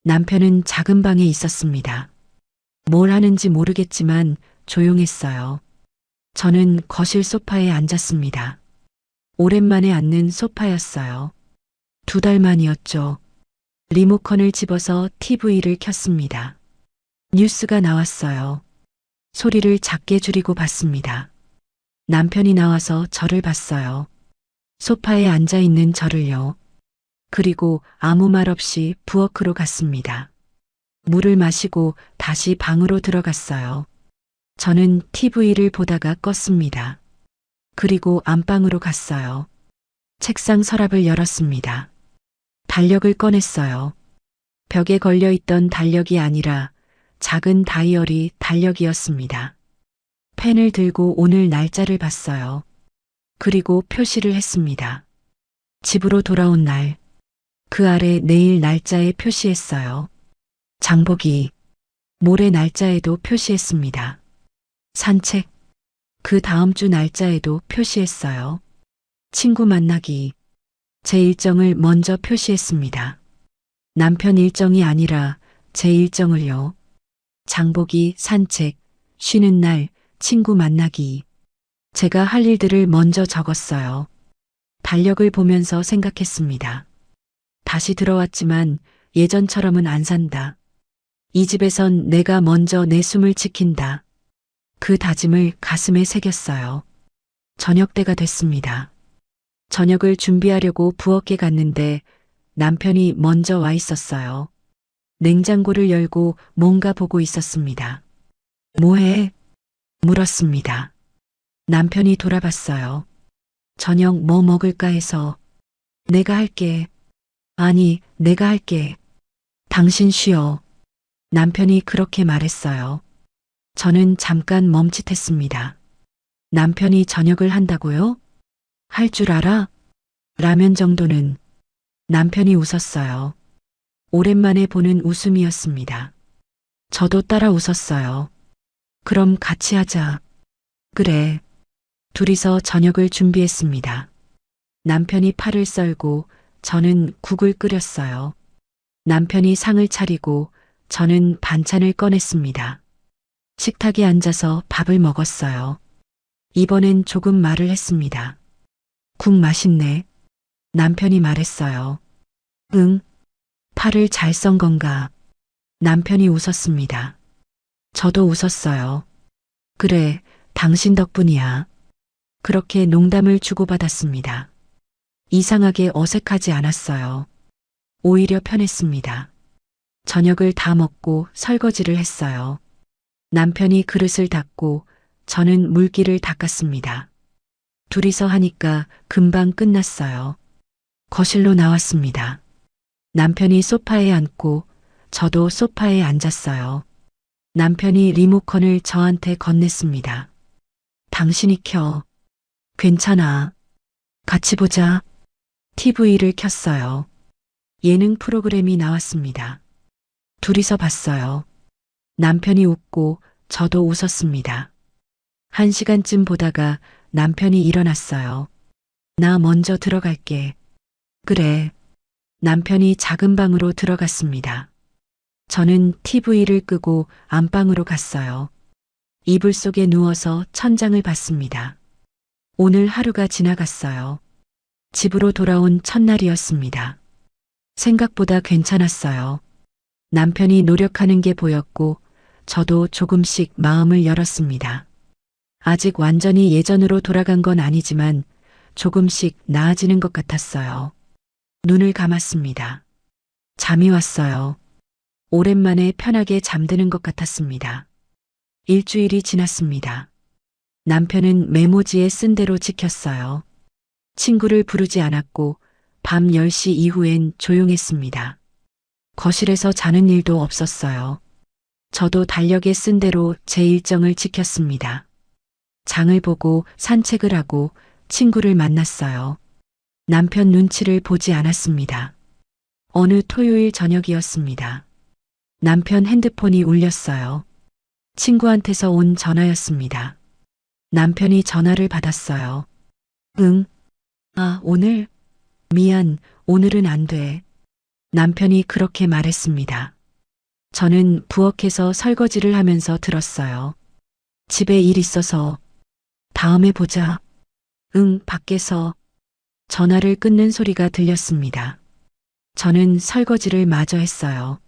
남편은 작은 방에 있었습니다. 뭘 하는지 모르겠지만 조용했어요. 저는 거실 소파에 앉았습니다. 오랜만에 앉는 소파였어요. 2달 만이었죠. 리모컨을 집어서 TV를 켰습니다. 뉴스가 나왔어요. 소리를 작게 줄이고 봤습니다. 남편이 나와서 저를 봤어요. 소파에 앉아 있는 저를요. 그리고 아무 말 없이 부엌으로 갔습니다. 물을 마시고 다시 방으로 들어갔어요. 저는 TV를 보다가 껐습니다. 그리고 안방으로 갔어요. 책상 서랍을 열었습니다. 달력을 꺼냈어요. 벽에 걸려있던 달력이 아니라 작은 다이어리 달력이었습니다. 펜을 들고 오늘 날짜를 봤어요. 그리고 표시를 했습니다. 집으로 돌아온 날, 그 아래 내일 날짜에 표시했어요. 장보기, 모레 날짜에도 표시했습니다. 산책, 그 다음 주 날짜에도 표시했어요. 친구 만나기, 제 일정을 먼저 표시했습니다. 남편 일정이 아니라 제 일정을요. 장보기, 산책, 쉬는 날, 친구 만나기. 제가 할 일들을 먼저 적었어요. 달력을 보면서 생각했습니다. 다시 들어왔지만 예전처럼은 안 산다. 이 집에선 내가 먼저 내 숨을 지킨다. 그 다짐을 가슴에 새겼어요. 저녁 때가 됐습니다. 저녁을 준비하려고 부엌에 갔는데 남편이 먼저 와 있었어요. 냉장고를 열고 뭔가 보고 있었습니다. 뭐해? 물었습니다. 남편이 돌아봤어요. 저녁 뭐 먹을까 해서. 내가 할게. 아니, 내가 할게. 당신 쉬어. 남편이 그렇게 말했어요. 저는 잠깐 멈칫했습니다. 남편이 저녁을 한다고요? 할 줄 알아? 라면 정도는. 남편이 웃었어요. 오랜만에 보는 웃음이었습니다. 저도 따라 웃었어요. 그럼 같이 하자. 그래. 둘이서 저녁을 준비했습니다. 남편이 파를 썰고 저는 국을 끓였어요. 남편이 상을 차리고 저는 반찬을 꺼냈습니다. 식탁에 앉아서 밥을 먹었어요. 이번엔 조금 말을 했습니다. 국 맛있네. 남편이 말했어요. 응. 파를 잘 썬 건가? 남편이 웃었습니다. 저도 웃었어요. 그래, 당신 덕분이야. 그렇게 농담을 주고받았습니다. 이상하게 어색하지 않았어요. 오히려 편했습니다. 저녁을 다 먹고 설거지를 했어요. 남편이 그릇을 닦고 저는 물기를 닦았습니다. 둘이서 하니까 금방 끝났어요. 거실로 나왔습니다. 남편이 소파에 앉고 저도 소파에 앉았어요. 남편이 리모컨을 저한테 건넸습니다. 당신이 켜. 괜찮아. 같이 보자. TV를 켰어요. 예능 프로그램이 나왔습니다. 둘이서 봤어요. 남편이 웃고 저도 웃었습니다. 1시간쯤 보다가 남편이 일어났어요. 나 먼저 들어갈게. 그래. 남편이 작은 방으로 들어갔습니다. 저는 TV를 끄고 안방으로 갔어요. 이불 속에 누워서 천장을 봤습니다. 오늘 하루가 지나갔어요. 집으로 돌아온 첫날이었습니다. 생각보다 괜찮았어요. 남편이 노력하는 게 보였고 저도 조금씩 마음을 열었습니다. 아직 완전히 예전으로 돌아간 건 아니지만 조금씩 나아지는 것 같았어요. 눈을 감았습니다. 잠이 왔어요. 오랜만에 편하게 잠드는 것 같았습니다. 일주일이 지났습니다. 남편은 메모지에 쓴 대로 지켰어요. 친구를 부르지 않았고 밤 10시 이후엔 조용했습니다. 거실에서 자는 일도 없었어요. 저도 달력에 쓴 대로 제 일정을 지켰습니다. 장을 보고 산책을 하고 친구를 만났어요. 남편 눈치를 보지 않았습니다. 어느 토요일 저녁이었습니다. 남편 핸드폰이 울렸어요. 친구한테서 온 전화였습니다. 남편이 전화를 받았어요. 응. 아, 오늘? 미안, 오늘은 안 돼. 남편이 그렇게 말했습니다. 저는 부엌에서 설거지를 하면서 들었어요. 집에 일 있어서. 다음에 보자. 응, 밖에서. 전화를 끊는 소리가 들렸습니다. 저는 설거지를 마저 했어요.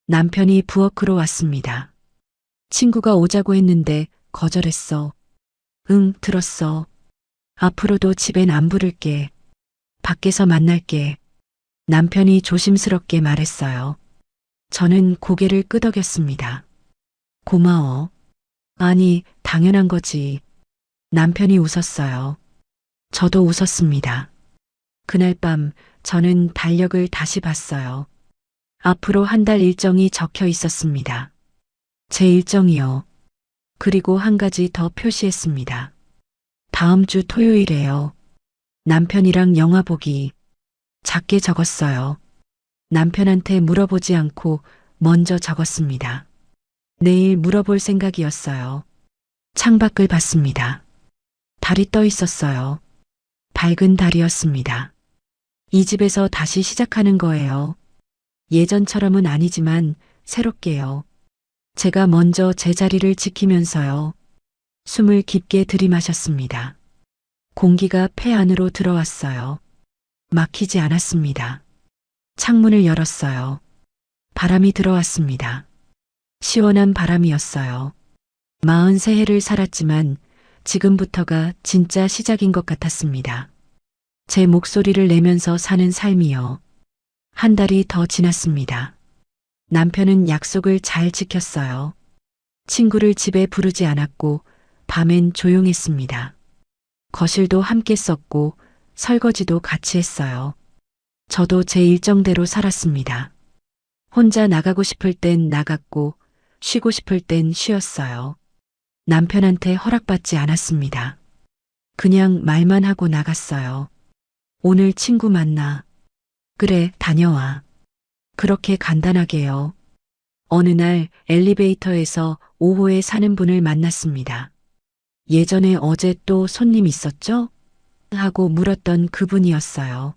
남편이 부엌으로 왔습니다. 친구가 오자고 했는데 거절했어. 응, 들었어. 앞으로도 집엔 안 부를게. 밖에서 만날게. 남편이 조심스럽게 말했어요. 저는 고개를 끄덕였습니다. 고마워. 아니, 당연한 거지. 남편이 웃었어요. 저도 웃었습니다. 그날 밤 저는 달력을 다시 봤어요. 앞으로 한 달 일정이 적혀 있었습니다. 제 일정이요. 그리고 한 가지 더 표시했습니다. 다음 주 토요일에요. 남편이랑 영화 보기. 작게 적었어요. 남편한테 물어보지 않고 먼저 적었습니다. 내일 물어볼 생각이었어요. 창밖을 봤습니다. 달이 떠 있었어요. 밝은 달이었습니다. 이 집에서 다시 시작하는 거예요. 예전처럼은 아니지만 새롭게요. 제가 먼저 제 자리를 지키면서요. 숨을 깊게 들이마셨습니다. 공기가 폐 안으로 들어왔어요. 막히지 않았습니다. 창문을 열었어요. 바람이 들어왔습니다. 시원한 바람이었어요. 43해를 살았지만 지금부터가 진짜 시작인 것 같았습니다. 제 목소리를 내면서 사는 삶이요. 한 달이 더 지났습니다. 남편은 약속을 잘 지켰어요. 친구를 집에 부르지 않았고 밤엔 조용했습니다. 거실도 함께 썼고 설거지도 같이 했어요. 저도 제 일정대로 살았습니다. 혼자 나가고 싶을 땐 나갔고 쉬고 싶을 땐 쉬었어요. 남편한테 허락받지 않았습니다. 그냥 말만 하고 나갔어요. 오늘 친구 만나. 그래, 다녀와. 그렇게 간단하게요. 어느 날 엘리베이터에서 5호에 사는 분을 만났습니다. 예전에 어제 또 손님 있었죠? 하고 물었던 그분이었어요.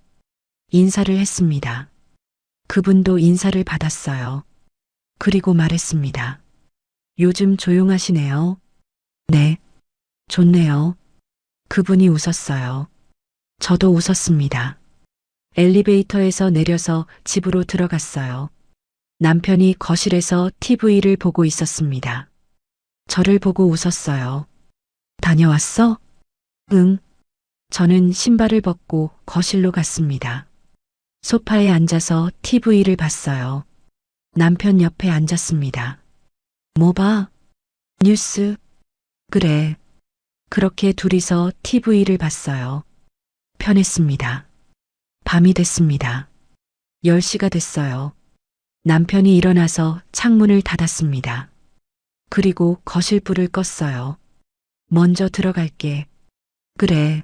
인사를 했습니다. 그분도 인사를 받았어요. 그리고 말했습니다. 요즘 조용하시네요. 네. 좋네요. 그분이 웃었어요. 저도 웃었습니다. 엘리베이터에서 내려서 집으로 들어갔어요. 남편이 거실에서 TV를 보고 있었습니다. 저를 보고 웃었어요. 다녀왔어? 응. 저는 신발을 벗고 거실로 갔습니다. 소파에 앉아서 TV를 봤어요. 남편 옆에 앉았습니다. 뭐 봐? 뉴스? 그래. 그렇게 둘이서 TV를 봤어요. 편했습니다. 밤이 됐습니다. 10시가 됐어요. 남편이 일어나서 창문을 닫았습니다. 그리고 거실 불을 껐어요. 먼저 들어갈게. 그래.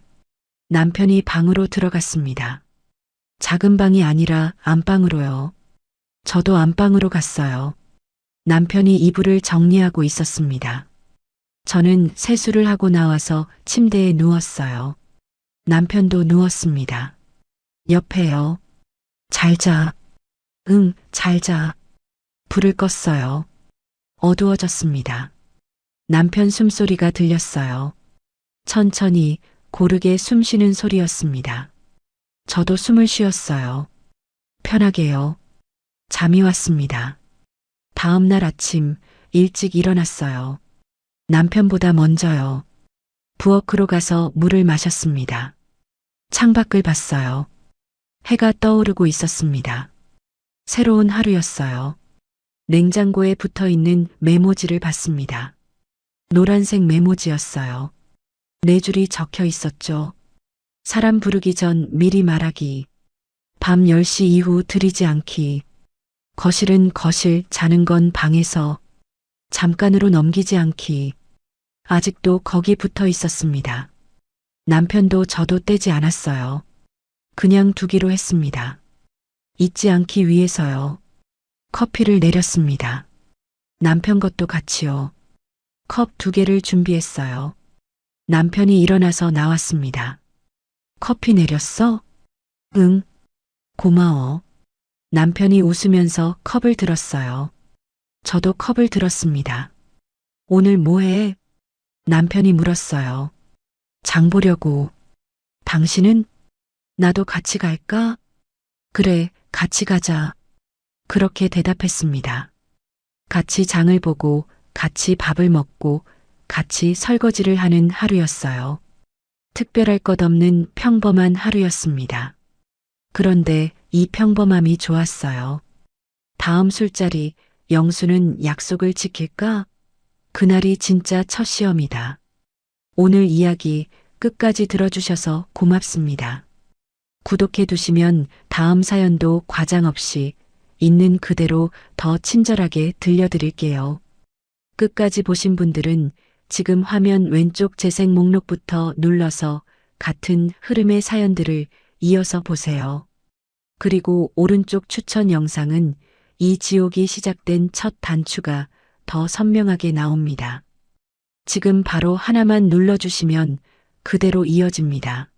남편이 방으로 들어갔습니다. 작은 방이 아니라 안방으로요. 저도 안방으로 갔어요. 남편이 이불을 정리하고 있었습니다. 저는 세수를 하고 나와서 침대에 누웠어요. 남편도 누웠습니다. 옆에요. 잘 자. 응, 잘 자. 불을 껐어요. 어두워졌습니다. 남편 숨소리가 들렸어요. 천천히 고르게 숨 쉬는 소리였습니다. 저도 숨을 쉬었어요. 편하게요. 잠이 왔습니다. 다음 날 아침 일찍 일어났어요. 남편보다 먼저요. 부엌으로 가서 물을 마셨습니다. 창밖을 봤어요. 해가 떠오르고 있었습니다. 새로운 하루였어요. 냉장고에 붙어 있는 메모지를 봤습니다. 노란색 메모지였어요. 네 줄이 적혀 있었죠. 사람 부르기 전 미리 말하기. 밤 10시 이후 들이지 않기. 거실은 거실, 자는 건 방에서. 잠깐으로 넘기지 않기. 아직도 거기 붙어 있었습니다. 남편도 저도 떼지 않았어요. 그냥 두기로 했습니다. 잊지 않기 위해서요. 커피를 내렸습니다. 남편 것도 같이요. 컵 2개를 준비했어요. 남편이 일어나서 나왔습니다. 커피 내렸어? 응. 고마워. 남편이 웃으면서 컵을 들었어요. 저도 컵을 들었습니다. 오늘 뭐 해? 남편이 물었어요. 장 보려고. 당신은? 나도 같이 갈까? 그래, 같이 가자. 그렇게 대답했습니다. 같이 장을 보고, 같이 밥을 먹고, 같이 설거지를 하는 하루였어요. 특별할 것 없는 평범한 하루였습니다. 그런데 이 평범함이 좋았어요. 다음 술자리 영수는 약속을 지킬까? 그날이 진짜 첫 시험이다. 오늘 이야기 끝까지 들어주셔서 고맙습니다. 구독해 두시면 다음 사연도 과장 없이 있는 그대로 더 친절하게 들려드릴게요. 끝까지 보신 분들은 지금 화면 왼쪽 재생 목록부터 눌러서 같은 흐름의 사연들을 이어서 보세요. 그리고 오른쪽 추천 영상은 이 지옥이 시작된 첫 단추가 더 선명하게 나옵니다. 지금 바로 하나만 눌러주시면 그대로 이어집니다.